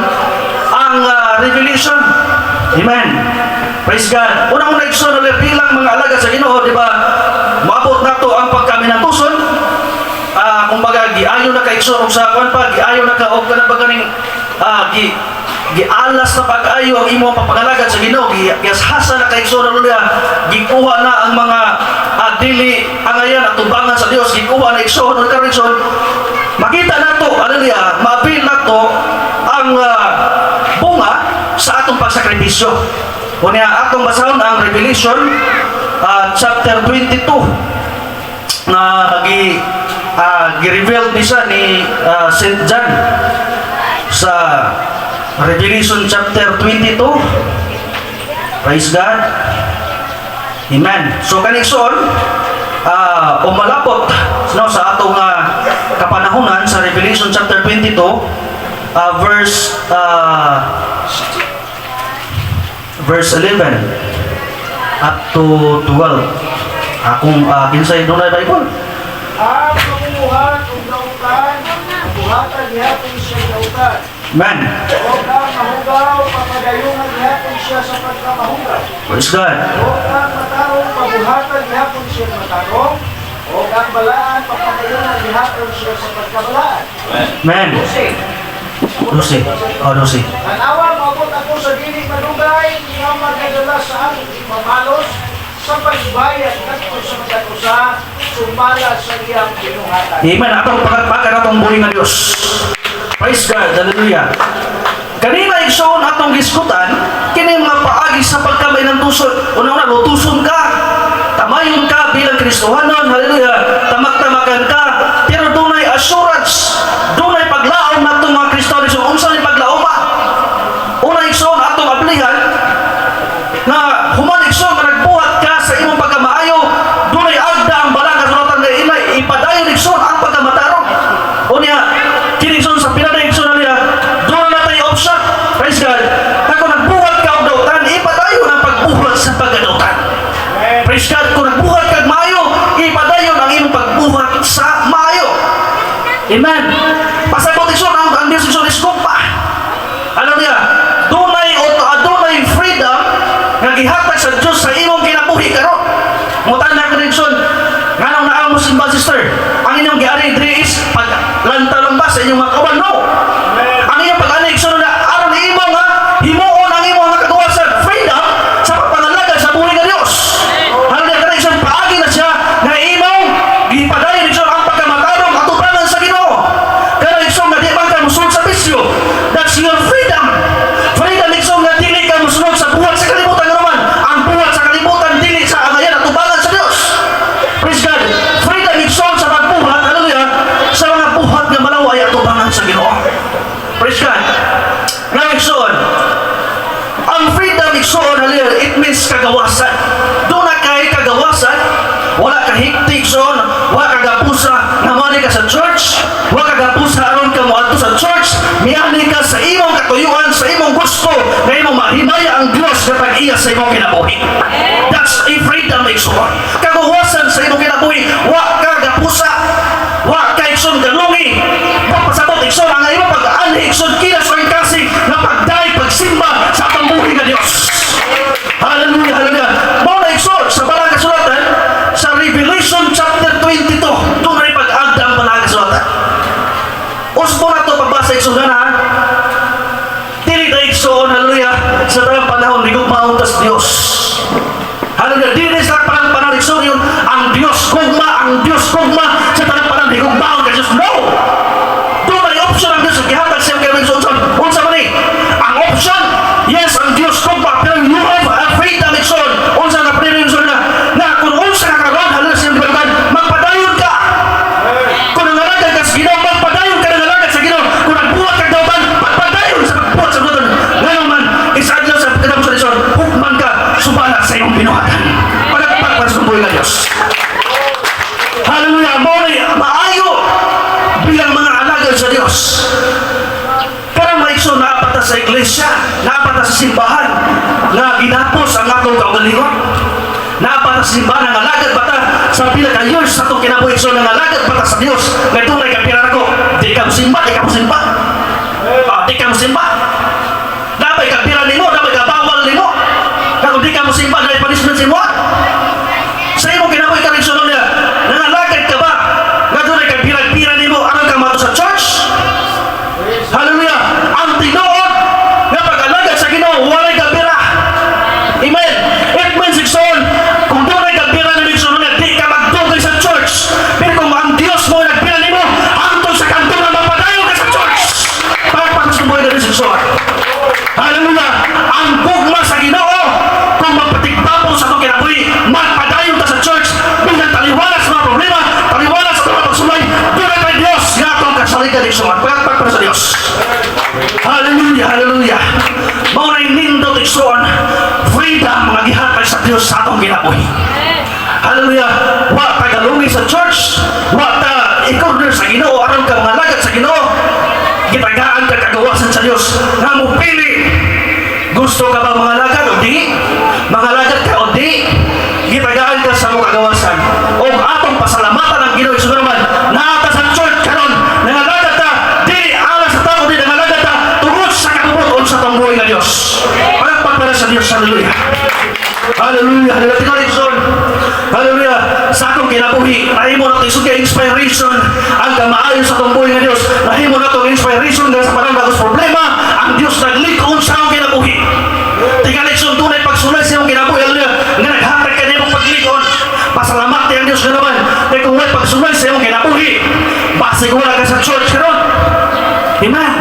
ang revelation. Amen. Praise God. Unang-una Igsoon bilang mga alagad sa Ginoo, di ba? Maabot nato ang pagka-minantuson. Kumbaga giayo na ka Igsoon sa kuan pa, giayo na ka og kanang baganing gialas na pag-ayo ang imong papangalagad sa Ginoo, giashasa na kay Igsoon hallelujah, gikuha na ang mga dili angayan at tubangan sa Dios, gikuha na Igsoon o Igsoon. Makita nato hallelujah, maapil nato ang bunga sa atong pagsakripisyo. Kunya atong basahon ang Revelation chapter 22 na gi-reveal ni siya ni St. John sa Revelation chapter 22. Praise God. Amen. So kanikson umalapot no, sa atong kapanahunan sa Revelation chapter 22 verse 11 up to 12. Akong kinsay doon na Bible. Ang pamumuhat o nautan, buhatan gihapon siya nautan. Amen. O kang mahugaw, papadayungan gihapon siya sa pagkamahugaw. Praise God. O kang matarong, pabuhatan gihapon siya matarong. O kang balaan, papadayungan gihapon siya sa pagkabalaan. Amen. Lucy. Oh, Lucy. Tanawa, maabot ako sa dinig madugay, nga magdadala sa aming mamalos, sa pagbayad nato sa mga kusa, sumala sa iyang binuhatan. Amen. Atong pagpagpagkan atong buhay ng Diyos. Praise God. Hallelujah. Kanina Igsoon atong giskutan, kini mga paagi sa pagkamay ng tusod. Una-una, lutuson ka. Tamayon ka bilang Kristohanon. Hallelujah. Tamak-tamakan ka. Pero dunay assurance. Dunay paglaom na itong mga Kristohanon. So, unsa ni paglaom ba? Una Igsoon atong aplihan na human Igsoon na nagbuhat ka sa imong pagkamaayo. Dunay agda ang balang kasulatan na inay. Ipadayon Igsoon ang pagkamatarong. Unya, kini Igsoon sa pinaday Igsoon na niya. Doon na tayo option. Praise God. Kung nagbuhat ka o dautan, ipadayon ang pagbuhat sa pagkadautan. Praise God. Kung nagbuhat ka maayo, ipadayon ang imong pagbuhat sa maayo. Amen. Pasabot Igsoon ang Diyos Igsoon is kumpa. Hallelujah. Dunay freedom nga gihatag sa Diyos sa imong kinabuhi karon. Mutan na ka Igsoon. Nganong naa mo simba sister? Ang inyong giari diri is paglantalong ba sa inyong mga kawan? No. Ang inyong pag-anig Igsoon na aron imo nga himuon ang imo nga kagawasan freedom sa pagpangalaga sa buhay ng Dios. Hallelujah. Kana Igsoon paagi na siya nga imong gipadayon Igsoon ang pagkamatarong atubangan sa Ginoo. Kana Igsoon nga di man ka musulod sa bisyo. That's your freedom. Freedom Igsoon nga dili ka musulod sa buhat sa kalibutan nga naman. Ang buhat sa kalibutan dili sa angayan atubangan sa Dios. Praise God. Freedom Igsoon sa pagbuhat, hallelujah, sa mga buhat nga malaway atubangan sa Ginoo. Praise God. Now Igsoon, ang freedom Igsoon, hallelujah, it means kagawasan. Doon na kay kagawasan, wala ka hikti Igsoon, wala ka gapusa, namani ka sa church, wala ka gapusa aron ka mo miani ka sa imong katuyuan, sa imong gusto, na imong mahimaya ang Dios na pag-iya sa imong kinabuhi. That's a freedom igsoon. Kaguwasan sa imong kinabuhi, wa ka gapusa, wa ka igsoon galungi, wa pasabot igsoon ang imong pag-aanhi igsoon kila sa kasi na pagday pagsimba sa pambuhi nga Dios. Hallelujah, hallelujah. Mao na igsoon sa Balang Kasulatan sa Revelation chapter 22, doon na pag-agda ang Balang Kasulatan. Usbo na ito pagbasa igsoon na dili na igsoon, hallelujah, sa tanang panahon ni gugmaon tas Dios. Hallelujah, dili sa tanang panahon igsoon yun ang Dios gugma sa tanang panahon ni gugmaon tas Dios. No! Doon may option ang Dios sa gihatag siya kayo igsoon. Unsa man ni? Ang option, yes, ang Dios gugma, pero you have a freedom igsoon. Unsa na pwede igsoon na kung unsa ka karon, hallelujah, siya gihatag, magpadayon ka. Kung nangalagay ka sa Ginoo, magpadayon ka nangalagay sa Ginoo. Kung nagbuhat ka daw man, magpadayon sa pagbuhat sa Ginoo. Ngayon man, isadlaw sa kadam sa Diyos, hukman ka, subala sa iyong binuhatan. Pagkakapag para sa buhay ng Diyos. Hallelujah, maayo bilang mga alagad sa Diyos. Karang maikso naapata sa iglesia, naapata sa simbahan, na ginapos ang atong kaugalingon. Naapata sa simbahan ng alagad bata sa pila ka years sa itong kinabuhi so ng alagad bata sa Diyos. Ngayon tunay kapiran ako, di ka musimba, di ka musimba. Di ka musimba. Dapat kapiran nimo, dapat ka bawal nimo. Kung di ka musimba, dahil punishment mo. Sa imo kinabuhi ka rin sunod niya, nangalagad ka ba? Ngayon tunay kapiran nimo, ano ka mato sa church? Hallelujah! Ang tinuod na pag-alagad sa Ginoo, walay kapira. Amen! It means igsoon, kung doon ay kapira na igsoon na, di ka magdugay sa church. Pero kung ang Diyos mo nagpira nimo, antong sa kanto na mapadayo ka sa church. Pagpapos ng buhay na rin igsoon. Hallelujah! Ang gugma sa Ginoo, kung magpatigpapong sa itong kinabuhi, magpadayo ka sa church, bilang taliwalas sa mga problema, taliwalas sa mga pagsulay, doon ay Diyos, nga itong kasaligan igsoon. Pagpapos sa Diyos. Hallelujah, hallelujah. Maunay nindot igsoon, freedom mga gihatag sa Diyos sa atong kinabuhi. Hallelujah. Wa tagalungi sa church, wa ta i-corner sa Ginoo, aron ka mga lagat sa Ginoo. Gitagaan ka kagawasan sa Diyos nga mo pili. Gusto ka ba mga lagat o di? Mga lagat ka o di? Gitagaan ka sa mga kagawasan. O atong pasalamatan ang Ginoo igsoon naman, naata sa church karon, nangalagat ta, dili alas sa tao, di nangalagat ta, tungod sa kabubuton sa itong buhay na Diyos. Pagpapala sa Diyos, hallelujah. Hallelujah, hallelujah. Tinalipson. Hallelujah. Sa atong kinabuhi, nahimo na ito yung inspiration. Ang kamaayon sa itong buhay ng Diyos, nahimo na itong inspiration dahil sa panang problema, ang Diyos naglikon sa atong kinabuhi. Tinalipson, tunay pagsulay sa iyong kinabuhi. Hallelujah. Nga naghatag ka niya mong paglikon. Pasalamat ang Diyos ka naman. Kaya kung may pagsulay sa iyong kinabuhi, basig wala ka sa church ka ron. Amen.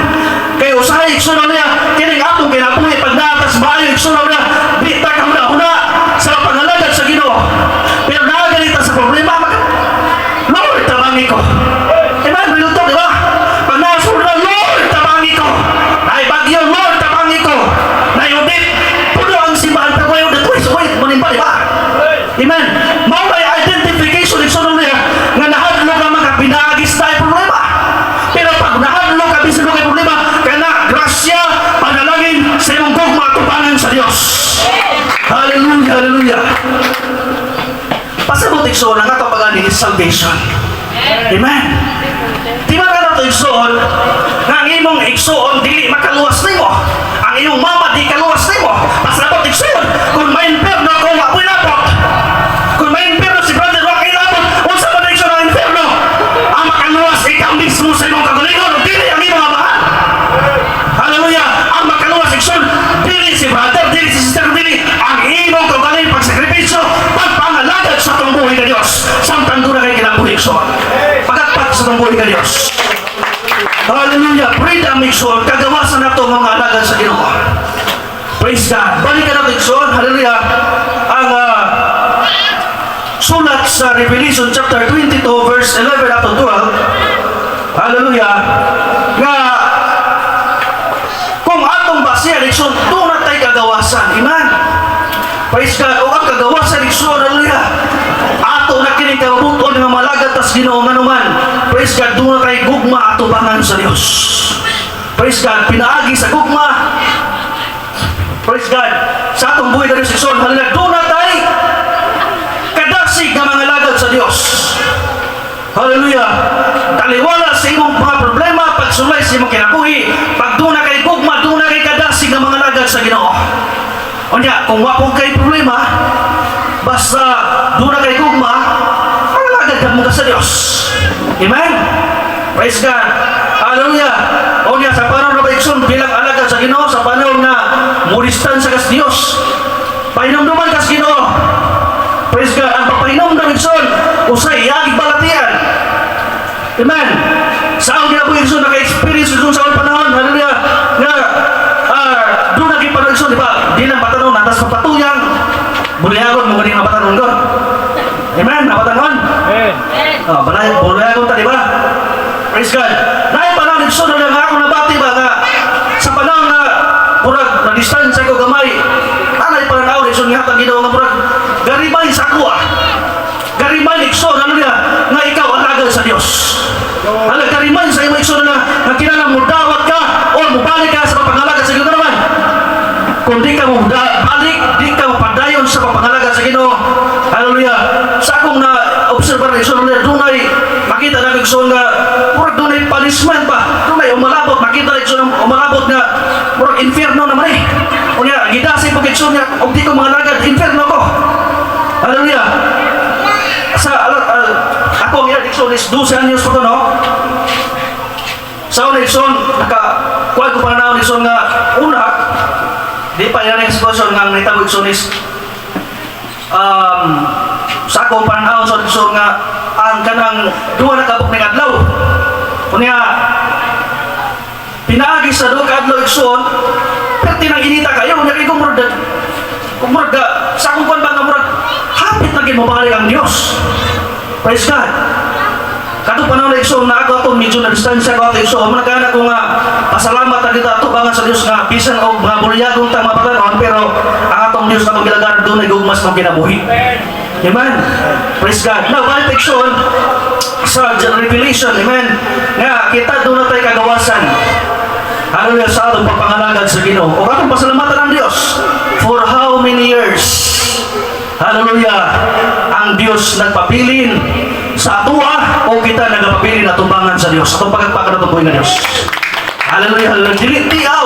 Kaya usahay, iksunaw niya, kining atong kinabuhi, pag naatas maayo, iksunaw niya, di ta ka huna sa pangalagad sa Ginoo. Pero nakagalita sa problema, Lord, tabangi ko. Amen, biluto, di ba? Pag naasul na, Lord, tabangi ko. Naibagyo, Lord, tabangi ko. Nayudit, puno ang simbahan, pero nayudit, wait, manimba, di ba? Amen. Maway identification, iksunaw niya, nga nahadlog ang mga pinagis tayo problema. Pero pag nahadlog ka, bisan kay problema, kaya na, grasya, panalangin sa iyong gugma, tupangan sa Diyos. Hallelujah, hallelujah. Pasabot igsoon ang atong pag-ani is salvation. Amen. Di ba ka nato igsoon nga ang imong igsoon dili makaluwas nimo. Ang iyong mama di kaluwas nimo. Pasabot igsoon kung may inferno ko wa ko'y lapot. Kung may inferno si brother wa ko'y lapot, unsa man igsoon ang inferno? Ang makaluwas ikaw mismo sa imong kagalingon, dili ang imong amahan. Hallelujah. Ang makaluwas igsoon dili si brother, dili si sister, dili ang imong kagaling pagsakripisyo, pagpangalagad sa itong buhay ng Diyos. Samtang doon na kayo kinabuhi igsoon. Pagkatpat sa itong buhay ng Diyos. Hallelujah. Freedom igsoon. Kagawasan na itong mga alagad sa Ginoo. Praise God. Balikan natin igsoon. Hallelujah. Ang sulat sa Revelation chapter 22 verse 11 at 12. Hallelujah. Nga kung atong basihan igsoon, doon na tayo kagawasan. Amen. Praise God. O ang kagawasan igsoon. Hallelujah. Ato na kining kabubuton ng malagad tas Ginoo manuman. Praise God. Doon na tayo gugma at tubangan sa Diyos. Praise God, pinaagi sa gugma. Praise God, sa atong buhay na resisyon, halaga, doon na tayo kadasig na mga lagad sa Diyos. Hallelujah. Taliwala sa imong mga problema, pagsulay sa imong kinabuhi, pag doon na kay gugma, doon na kay kadasig na mga lagad sa Ginoo. O niya, kung wapong kay problema, basta doon na kay gugma, mga lagad ka mga sa Diyos. Amen? Praise God. Hallelujah. O niya, sa panahon na baikson, bilang alagad sa Ginoo, sa panahon na muristan sa kas Diyos, pahinumduman kas Ginoo. Praise God. Ang papahinom na baikson, usay, yagig balatian. Amen. Sa ang ginabuhi Igsoon, naka-experience Igsoon sa ang panahon, hallelujah, na doon naging panahon Igsoon, di ba? Di lang patanon, atas papatuyang, bulihagon, mga galing napatanon doon. Amen, napatanon? Amen. Bulihagon ta, di ba? Praise God. Naay panahon Igsoon, na nga ako nabati ba, nga sa panahon na murag, na-distansya ko gamay, anay panahon Igsoon, nga hatang ginawa nga murag, garibay sa ako Gariman Igsoon, hallelujah, nga ikaw ang agad sa Diyos. Halag kariman sa iyong Igsoon na kinala mo dawat ka o mubalik ka sa pagpangalaga sa Ginoo naman. Kung di ka mo balik, di ka mo padayon sa pagpangalaga sa Ginoo. Hallelujah. Sa akong na-observe na Igsoon, doon ay makita na Igsoon nga murag doon ay punishment pa. Doon ay umalabot, makita na Igsoon umalabot nga murag inferno naman eh. O niya, gidasi po Igsoon nga, o di ko mga lagad, inferno ko. Hallelujah. Ako ang Igsoon is 12 anyos po ito, no? Sa una Igsoon, kuha ko pa na Igsoon nga una, di pa yan ang sitwasyon nga naitabo Igsoon is sa akong panahon sa Igsoon nga ang kanang duwa na kabuk ng adlaw. Kunya, pinaagi sa duwa ka adlaw Igsoon, pero tinang inita kayo, kunya kayo kumurag, sa akong kuwan ba nga murag, hapit na ginmabalik ang Diyos. Praise God. Kato panahon na Igsoon na ako medyo na distansya ko ato Igsoon. Managana ko nga pasalamat na kita tubangan sa Diyos nga bisan o mga bulyagong tang mapatanon pero ang atong Diyos na itong gilagaran doon ay gugmas ng kinabuhi. Amen. Praise God. Now, balik Igsoon sa Revelation. Amen. Nga, kita doon na tayo kagawasan. Hallelujah sa atong pagpangalagad sa Ginoo. O katong pasalamatan ng Diyos. For how many years? Hallelujah. Ang Diyos nagpapilin sa atua o kita nagpapilin na tumbangan sa Diyos. Atong pagkagpakan na tumbuhin na Diyos. Hallelujah. Hallelujah. Dilitiaw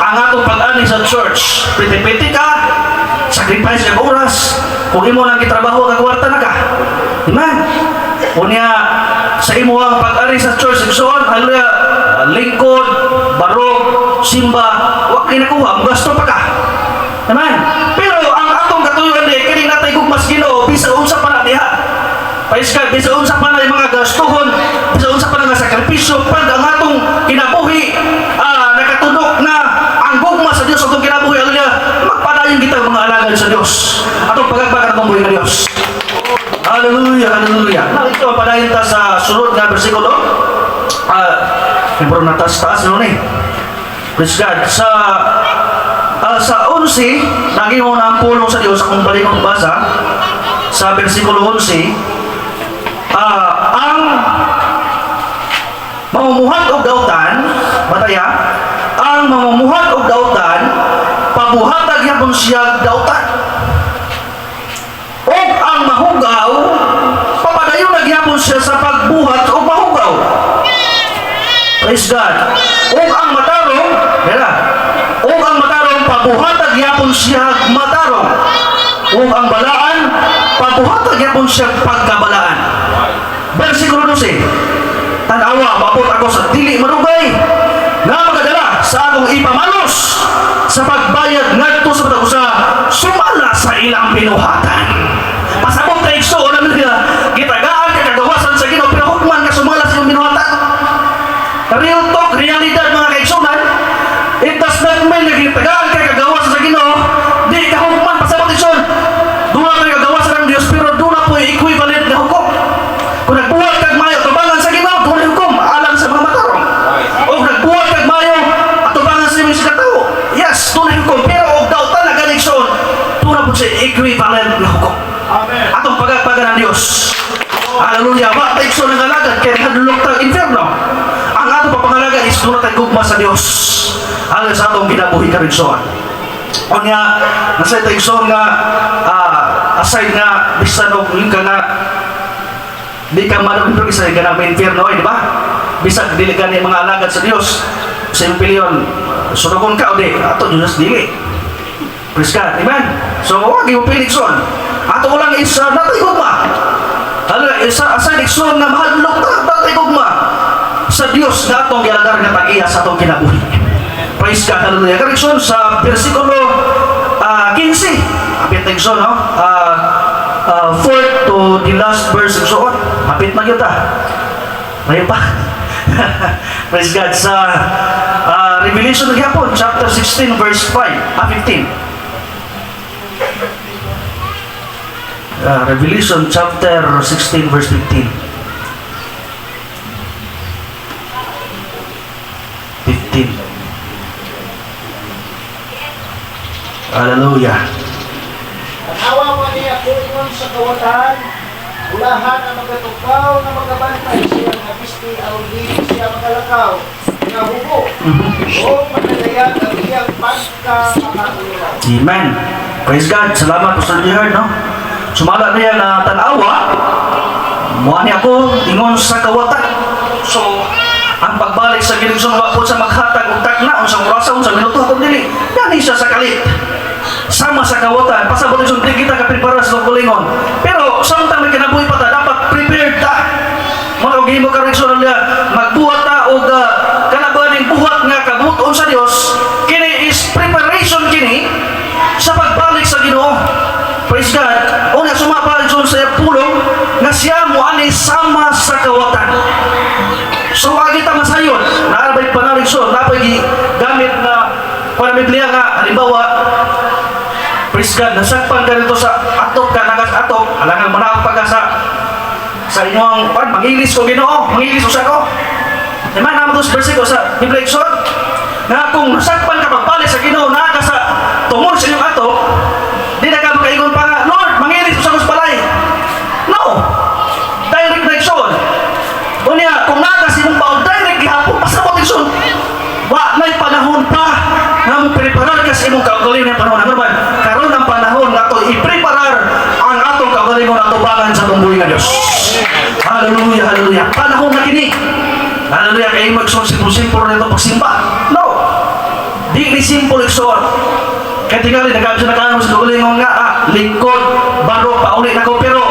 ang atong pag-ani sa church. Piti-piti ka, sacrifice ng oras. Kung imo nang kitrabaho, kagwarta na ka. Amen. Unya, sa imo ang pag-ani sa church, Igsoon, hallelujah, lingkod, barog, simba, huwag kinakuha, gasto pa ka. Amen. Pero ang atong katuyuan di, kining natay gugmas Ginoo, bisa unsa pa na diha. Praise God, bisa unsa pa na yung mga gastuhon, bisa unsa pa na nga sakripisyo, pag ang atong kinabuhi, nakatudok na ang gugmas sa Diyos, atong kinabuhi, hallelujah, magpadayon kita mga alagad sa Diyos. Atong pagagbagan atong buhay ng Diyos. Hallelujah, hallelujah. Now, ito, padayon ta sa sunod na versikulo. Pero natas-taas nun eh. Praise God. Sa 11, naging una ang pulong sa Diyos, akong balik ang basa, sa versikulo 11, ang mamumuhat o dautan, bataya, ang mamumuhat o dautan, pabuhatag yapon siya dautan. O ang mahugaw, papadayon nagyapon siya sa pagbuhat o mahugaw. Praise God. O ang matarong, o ang matarong, pabuhatag yapon siya matarong. O ang balaan, pabuhatag yapon siya pagkabalaan. Versikulo 12. Tanawa, mabot ako sa dili marugay na magadala sa akong ipamanos sa pagbayad ngadto sa matag usa sumala sa ilang binuhatan. Pasabot na Igsoon namin nila, gitagaan ka kagawasan sa Ginoo pero hukman ka sumala sa ilang binuhatan. Real talk, realidad mga kaigsunan, it does not mean na gitagaan ka kagawasan sa Ginoo, di ka hukman. Pasabot Igsoon, doon na kayo kagawasan ng Diyos pero doon na po equivalent na hukom. Kung nagbuhat kag mayo, tubangan sa Ginoo, doon na hukom, alam sa mga matarong. O nagbuhat kag mayo, at tubangan sa mga sikataw, yes, doon na hukom. Pero og daw talaga ni Igsoon, doon na po siya equivalent na hukom. Amen. Atong pagagpagan ng Diyos. Hallelujah. Wa ta Igsoon ang alagad, kaya nagdulok tag inferno. Ang atong papangalaga pangalaga is doon tayo gugma sa Dios. Alang sa atong kinabuhi karigsoon. O nga, nasa tayo nga, aside nga, bisan o ka nga, di ka manong pero isa ka na may infierno, di ba? Bisan, dili ka ni mga alagad sa Dios. Sa iyong piliyon, sunugon ka o di, ato Diyos dili. Praise God, amen? So, huwag yung pilikson. Ato ko lang isa, natay gugma. Aside ikson nga, mahadlok na, natay gugma. Sa Dios na atong gilagar nga tag-iya sa atong kinabuhi. Praise God, hallelujah. Karikson sa versikulo 15. Apit na ikson, no? 4 to the last verse ikson. Apit na yun May pa. Praise God. Sa Revelation ng Hapon, chapter 16, verse 15. Revelation chapter 16, verse 15. 15. Hallelujah. Tanawa mo niya po ingon sa kawatan, ulahan ang magatukaw na magabantay siya nga pisti aron dili siya magalakaw nga hubo o magadayan ang iyang pagka-makatulaw. Amen. Praise God. Salamat po sa Lord, no? Sumala niya na tanawa, muha niya ako ingon sa kawatan. So, ang pagbalik sa giligson wa po sa maghatag ug tagna unsang orasa unsang minuto kung dili gani siya sa kalit sama sa kawatan pasabot isun di kita ka prepare sa kulingon pero samtang may kinabuhi pa ta dapat prepared ta mo gihimo ka rin sunod niya magbuhat ta og kalabaning buhat nga kabuton sa Dios kini is preparation kini sa pagbalik sa Ginoo. Praise God. O nga sumapal sa pulong nga siya mo ani sama sa kawatan. So, wag kita masayon. Naarabay panaligsyon. Napay gamit na para Biblia nga. Halimbawa, praise God, nasakpan ka rito sa atok ka, nagas atok. Alangan manapag ka sa inyong, mangilis ko Ginoo, mangilis ko sa ko. Naman naman ito sa versikulo sa Biblia na kung nasakpan ka pagbalik sa Ginoo, nagas sa tungod sa inyong atok, di na ka makaigon pa nga, Lord, mangilis ko sa balay. No! Direct direction. Unya, kung nakasi mong baon, direct gihapon, pasabot ikson. Wa, may panahon pa na mong preparar ka sa imong kaugalingon ng panahon. Ano ba? Karoon ng panahon na ito, i-preparar ang atong kaugalingon at tubangan sa tumbuhin ng Diyos. Hallelujah, hallelujah. Panahon na kini. Hallelujah, kayo mag-ikson simple-simple na ito pagsimba. No! Di ni simple ikson. Kaya tingali, nag-absa na kanon sa kaugalingon nga, lingkod, baro, paulit ako, pero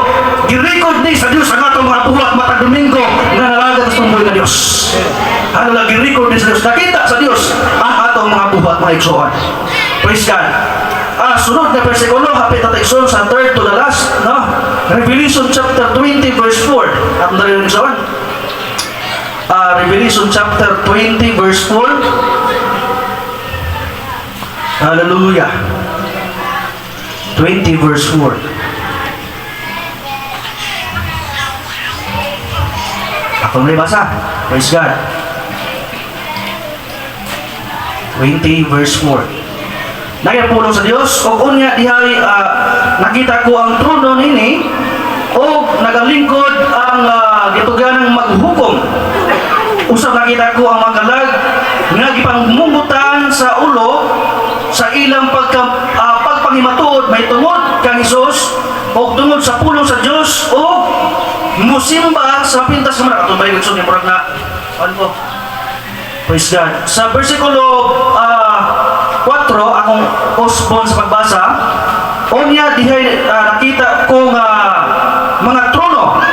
gi-record ni sa Diyos ang atong mga buhat matag Domingo na nalaga sa tumboy na Diyos. Ano lang gi-record ni sa Diyos. Nakita sa Diyos ang atong mga buhat mga iksoan. Praise God. Sunod na versikulo, hapit at iksoan sa third to the last, no? Revelation chapter 20 verse 4. At na rin iksoan. Revelation chapter 20 verse 4. Hallelujah. 20 verse 4. Ako na basa. Praise God. 20 verse 4. Nagapulong sa Dios o unya dihay nakita ko ang trono nini o nagalingkod ang gituganang maghukom. Usab nakita ko ang mga galag nga gipangmumutan sa ulo sa ilang pagpanghimatod may tungod kang Hesus o tungod sa pulong sa Dios o musimba sa pintas ng mga katubay ng sunod na ano po? Praise God. Sa versikulo 4, akong osbon sa pagbasa, o niya dihay nakita kong mga trono.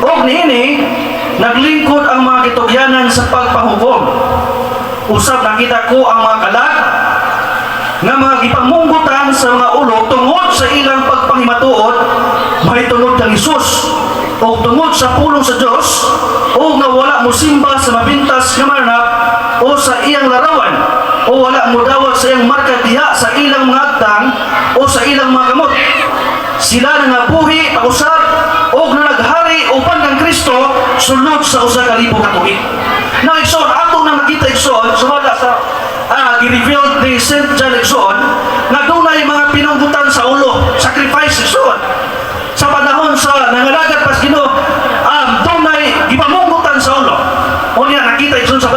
O niini, naglingkod ang mga kitugyanan sa pagpahukom. Usap nakita ko ang mga kalag nga mga gipamunggutan sa mga ulo tungod sa ilang pagpangimatuod may tungod kang Hesus o tungod sa pulong sa Diyos o nga wala mo simba sa mabintas nga manap o sa iyang larawan o wala mo dawat sa iyang marka diha sa ilang mga agtang o sa ilang mga kamot. Sila na nabuhi pag-usap o na naghari upan kang Kristo sulod sa usa ka libo ka tuig. Now, Ikson, ato na nakita Ikson, sumala sa gi-revealed ni St. John Ikson, na doon ay mga pinunggutan sa ulo, sacrifice Ikson. Sa panahon sa nangalagat pas Ginoo, doon ay ipamunggutan sa ulo. O niya, nakita Ikson sa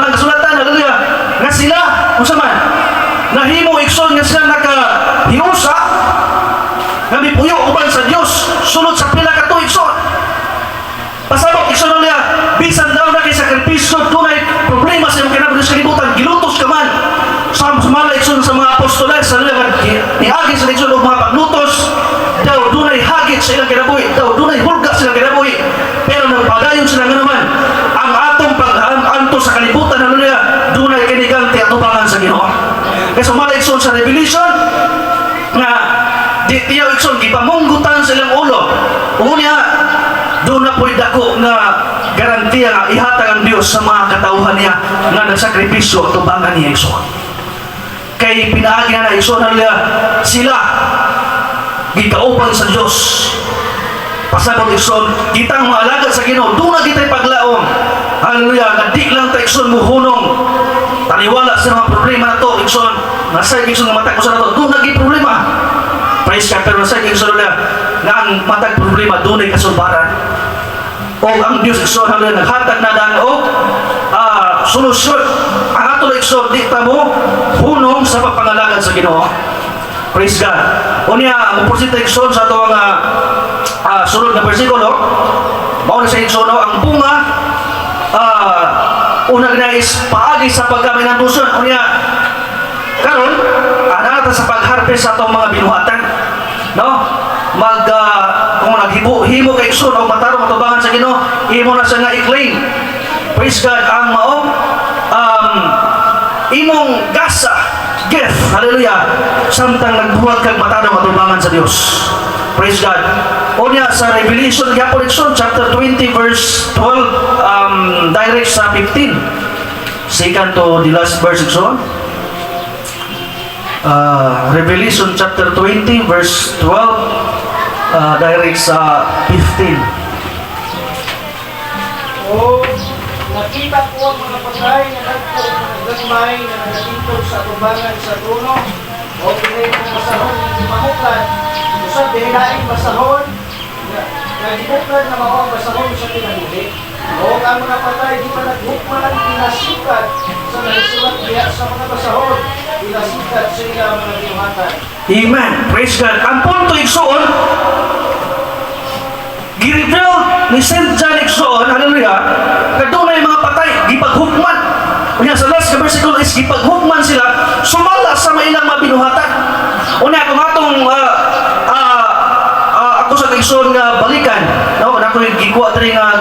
paagi sa leksyon o mga paglutos, daw dunay hagit sa ilang kinabuhi, daw dunay hulga sa ilang kinabuhi, pero nagpadayon sila nga naman, ang atong pag-anto sa kalibutan, hallelujah, dunay kiniganti at tubangan sa Ginoo. Kaya sumala ikson sa Revelation, nga di tiyaw ikson, gipamunggutan sa ilang ulo. Unya, doon na po'y dako nga garantiya nga ihatag ang Diyos sa mga katauhan niya nga nagsakripisyo at tubangan niya ikson. Kay pinaagi na ikson, hallelujah, sila gikaupan sa Diyos. Pasabot ikson, kitang maalagad sa Ginoo, doon na kita'y paglaong. Hallelujah, nga di lang ta ikson muhunong. Taliwala sa mga problema na to, ikson, nasa ikson nga matag ko sa na to, doon naging problema. Praise God, pero nasa ikson na ang matag problema, doon ay kasulbaran. O ang Diyos ikson, hallelujah, naghatag na daan o solusyon. Ang ato na ikson, di ta mo hunong sa pagpangalagad sa Ginoo. Praise God. O niya, mupursita ikson sa ito ang sunod na versikulo, mauna sa ikson, ang bunga, unang nais paagi sa pagkamay ng tuson. O niya, karon anata sa pag-harvest sa itong mga binuhatan, no? Kung naghimo kay ikson o matarong matubangan sa Ginoo, imo na siya nga i-claim. Praise God, ang maong imong gasa, gift, hallelujah, samtang nagbuhat kag matarong matubangan sa Dios. Praise God. O niya sa Revelation, chapter 20 verse 12, direct sa 15. Second to the last verse, so Revelation chapter 20 verse 12, direct sa 15. O nakita ko ang mga patay na nagdagmay na nagtitog sa tubangan sa trono o pinay ng masahon ng mahuklan. Usap dihinaing masahon nagibuklan na mawang masahon sa pinaguli. O ang mga patay di pa naghukman pinasikat sa nagsulat diya sa mga masahon, pinasikat sa ilang mga binuhatan. Amen. Praise God. Ang punto iksoon, gireveal ni St. John iksoon, hallelujah, na doon ay mga patay, gipaghukman. Unya sa last ka versikulo is gipaghukman sila, sumala sa mailang mga binuhatan. Unya kung atong ako sa iksoon nga balikan, no, na ako gikuha diri nga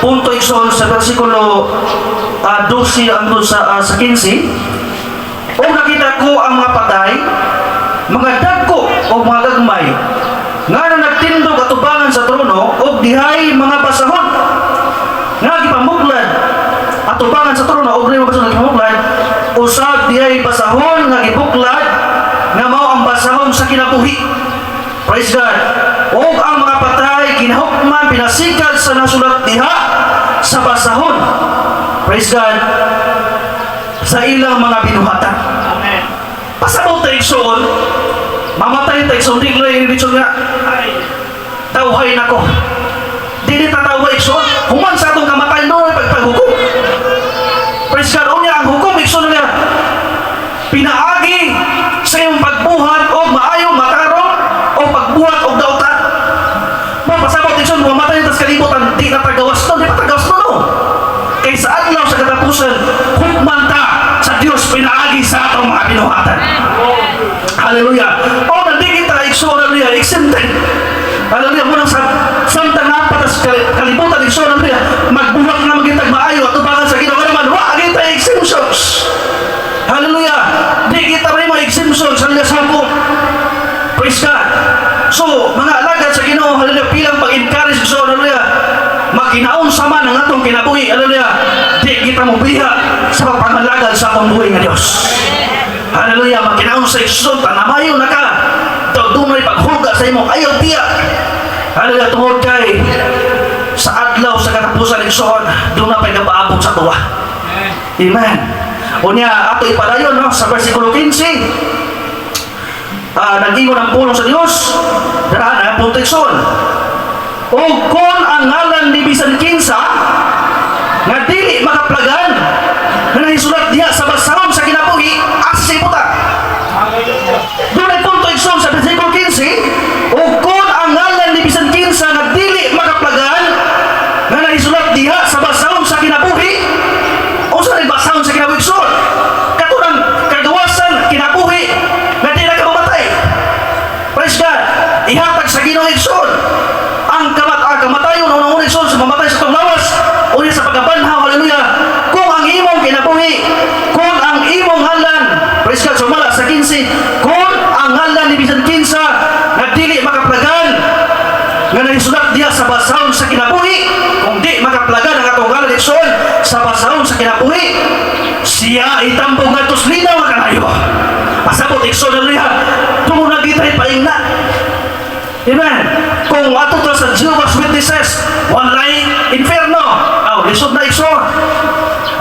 punto iksoon sa versikulo 12 hangtod sa 15. O nakita ko ang mga patay, mga dagko o mga gagmay nga na nagtindog at tubangan sa trono o dihay mga basahon nga gipamuklad at tubangan sa trono o dihay mga basahon nga gipamuklad, usab dihay basahon nga gibuklad nga mao ang basahon sa kinabuhi. Praise God. O ang mga patay kinahukman pinasikal sa nasulat diha sa basahon. Praise God. Sa ilang mga binuhatan. Amen. Pasabot tayo iksoon, mamatay tayo iksoon, di ko lang yung nga, ay, tawhay na ko. Di tatawhay iksoon, human sa atong kamatay doon ay pagpaghukom. Praise God, o niya ang hukom iksoon niya, pinaagi sa iyong pagbuhat o maayong matarong o pagbuhat o dautan. Pasabot iksoon, mamatay tas kalibutan, di na tagawas doon, di pa tagawas doon, no? Kaysa adlaw sa katapusan, hukman ta sa Diyos pinaagi sa atong mga binuhatan. Hallelujah. O nandi kita ikso, hallelujah, exempted. Hallelujah, munang samtang napatas kalibutan ikso, hallelujah, magbuhat na magintag maayo at tubangan sa Ginoo naman, wa kita exemptions. Hallelujah. Di kita rin mga exemptions, hallelujah, sa hukom. Praise God. So, mga alagad sa Ginoo, hallelujah, pilang pag-encourage ikso, hallelujah, magkinaon sama ng atong kinabuhi, hallelujah, di kita mubiha sa pagpangalagad sa atong buhay ng Diyos. Hallelujah, magkinaon sa ikson, tanamayo na ka, doon ay paghulga sa imo, ayaw tiya. Hallelujah, tungod kay sa adlaw sa katapusan ikson, doon na pa'y napaabot sa tuwa. Amen. O niya, ato ipadayon, no, sa versikulo 15, nag-ingon ang pulong sa Diyos, daraan, punto ikson. O kung ang ngalan ni bisan kinsa nga dili makaplagan nga nahisulat diha sa basahon sa kinabuhi asa sa iputa. Doon ay punto ikson sa versikulo 15, o kung ang ngalan ni bisan kinsa nga dili makaplagan nga nahisulat diha sa basahon sa kinabuhi, o sa basahon sa kinabuhi ikson katurang kagawasan kinabuhi nga di na kamamatay. ihatag sa Ginoo igsoon. Ang kamatayon unang igsoon sa mamatay sa tunglawas unya sa pagkabanhaw, haleluya. Kung ang imong kinabuhi, kung ang imong halan, praise God, sumala sa 15, kung ang halan ni bisan kinsa na dili makaplagan nga nahisulat diya sa basahon sa kinabuhi, kung di makaplagan ang atong halan igsoon sa basahon sa kinabuhi, siya itambong ngatos linaw nga kanayo. Pasabot igsoon, haleluya. Tungo na gitay paingna. Amen. Kung ato to sa Jehovah's Witnesses, walay inferno. Lisod na igsoon.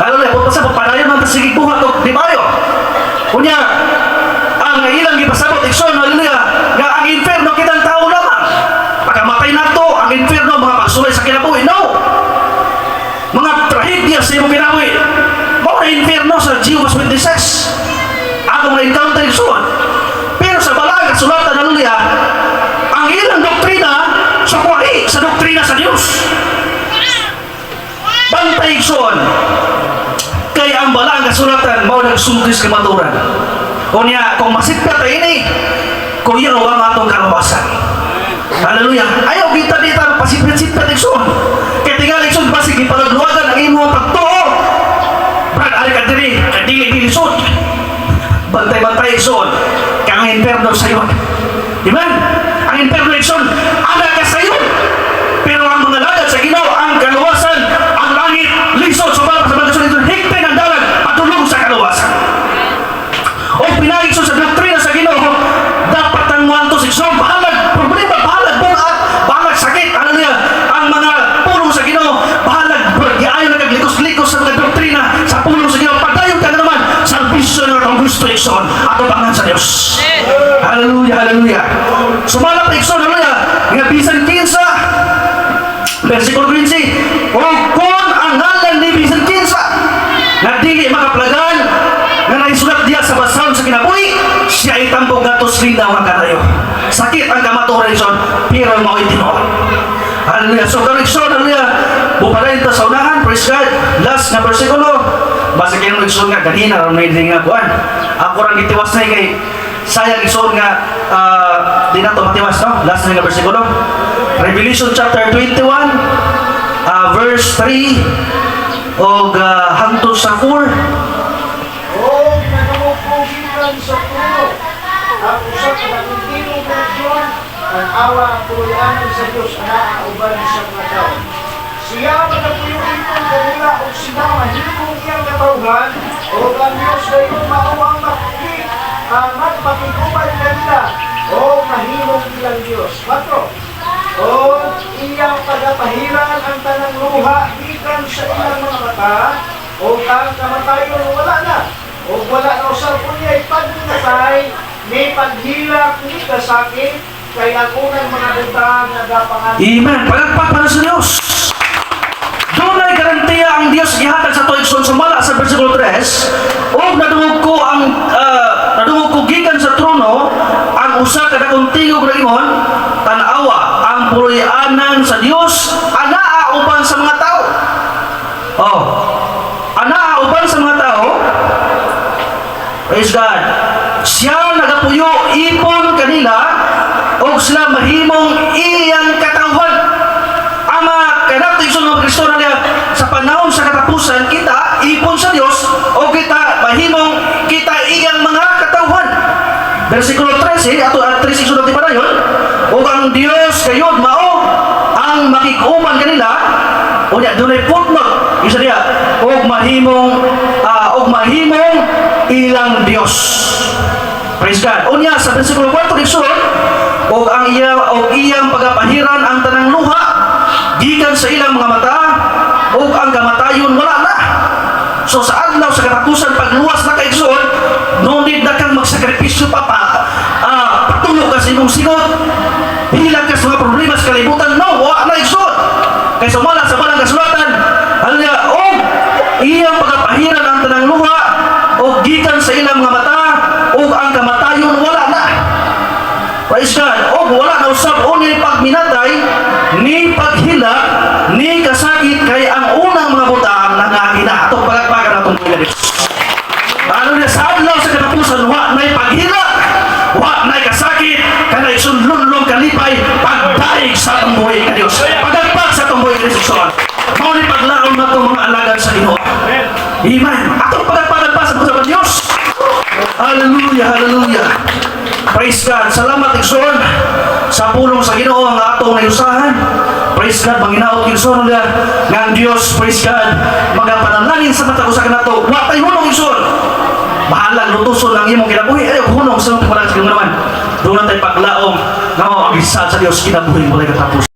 Haleluya. Pasabot padayon man sige buhat og di bayo. Kunya ang ilang gipasabot igsoon, haleluya, nga ang inferno kitang tao lamang. Pagkamatay nato, ang inferno mga pagsulay sa kinabuhi. No. Mga trahedya sa imong kinabuhi. Mao na inferno sa Jehovah's Witnesses. Ako mga encounter igsoon. Pero sa balaga sulatan, haleluya, ang ilang doktrina sa kuwahi sa doktrina sa Dios. Bantay igsoon. Kaya ang balang kasulatan mao nagsugis kamaturan. Unya kung masipkat ini, kuya ang atong kaluwasan. Haleluya. Ayaw kita dita pasipit-sipit igsoon. Kaya tingali igsoon basig ipalagluwagan ang imong pagtuo. Brad ari ka diri, kadili lisod. Bantay-bantay igsoon. Kaya ang inferno sa iyo. Amen. Ang inferno igsoon ana ka sa iyo. Pero ang mga lagad sa Ginoo, ang kaluwasan, ang langit, lisod, sumabat sa mga kasunod, higpit ang dalan, patulong sa kaluwasan. O pinagigsoon sa doktrina sa Ginoo, dapat ang wantos igsoon, bahalag problema, bahalag buhat, bahalag sakit, haleluya. Ang mga pulong sa Ginoo, bahalag giayon na kaglikos-likos sa mga doktrina, sa pulong sa Ginoo, padayon ka na naman, salvation na ang gusto igsoon, ato bangan sa Dios. Haleluya, haleluya. Sumalap igsoon, haleluya, nga bisan kinsa, versikulo 15, o kung ang ngalan ni bisan kinsa na dili makaplagan nga naisulat diya sa basahon sa kinabuhi, siya ay tambong gatos linaw ang kanayo. Sakit ang kamaturan igsoon, pero mao'y tinuod. Hallelujah. So karon igsoon, hallelujah, bupalain ta sa unahan, praise God. Last na versikulo, basta kayo igsoon nga ganina ron may nga kuan. Ako rang gitiwas na kay sayang igsoon nga di na to matiwas, no? Last na nga versikulo, Revelation chapter 21, verse 3 o hangtod sa 4. O nagamupugitan sa puno, ang usa ka nakuntinong relasyon, ang awa ang puluyanan sa Diyos, ana ang uban sa mga tao. Siya magapuyuin kong kanila o sila mahigong iyang katauhan, o ang Diyos na iyong maawang makikit, ang magpakikupan kanila, o mahimong ilang Diyos. 4. O iyang pagapahiran ang tanang luha, ikan sa ilang mga mata, o ang kamatayon wala na, o wala na usap po niya ipagminatay, may paghilak, ni kasakit, kaya unang mga butang na dapangan. Amen. Palagpak para sa Diyos. Doon ay garantiya ang Diyos gihatag sa tuig son sumala sa versikulo 3. O nadungog ko gikan sa trono ang usa ka dakong tingog na ingon, tan-awa ang puluyanan sa Dios, anaa uban sa mga tao. Oh. Anaa uban sa mga tao. Praise God. Siya nagapuyo ipon kanila o sila mahimong iyang katawhan. Ama kanato igsoon ng Kristo na niya sa panahon sa katapusan kita ipon sa Dios o kita mahimong kita iyang mga katawhan. Versikulo 13 ato at 13 sunod di pa dayon, o ang Dios kayod mao ang makikuman kanila o niya dunay footnote isa niya og mahimong ilang Dios. Praise God. O niya sa versikulo 4 igsoon, og ang iyang pagapahiran ang tanang luha gikan sa ilang mga mata, ug ang kamatayon wala na. So sa adlaw sa katapusan pagluwas na kay igsoon, no need na kang magsakripisyo pa patulog ka sa imong sigot, hilang ka sa mga problema sa kalibutan. No, wala na igsoon. Kay sumala sa balang kasulatan, hallelujah, og iyang pagapahiran ang tanang luha og gikan sa ilang mga mata, ug ang kamatayon wala na. Praise God. O wala na usab o ni pagminatay, ni paghila, ni kasakit, kay ang unang mga butang nangakina. Atong pagagpagan atong mga Diyos. Ano na sa adlaw sa katapusan, wa na'y paghila, wa na'y kasakit, kana'y sunlunlong kalipa igsoon. Mao ni paglaom na itong mga alagad sa Ginoo. Amen. Atong pagpagpagpa sa mga Diyos. Hallelujah, hallelujah. Praise God. Salamat igsoon sa pulong sa Ginoo ang atong nayusahan. Praise God. Manginaot igsoon ulit nga ang Diyos. Praise God. Magapanalangin sa mata ko sa kanato. Watay hunong igsoon. Bahalang lutuson ang imong kinabuhi. Ayaw hunong sa mga sa naman. Doon na tayo paglaom. Nga mo ang isa sa Diyos kinabuhi mo katapos.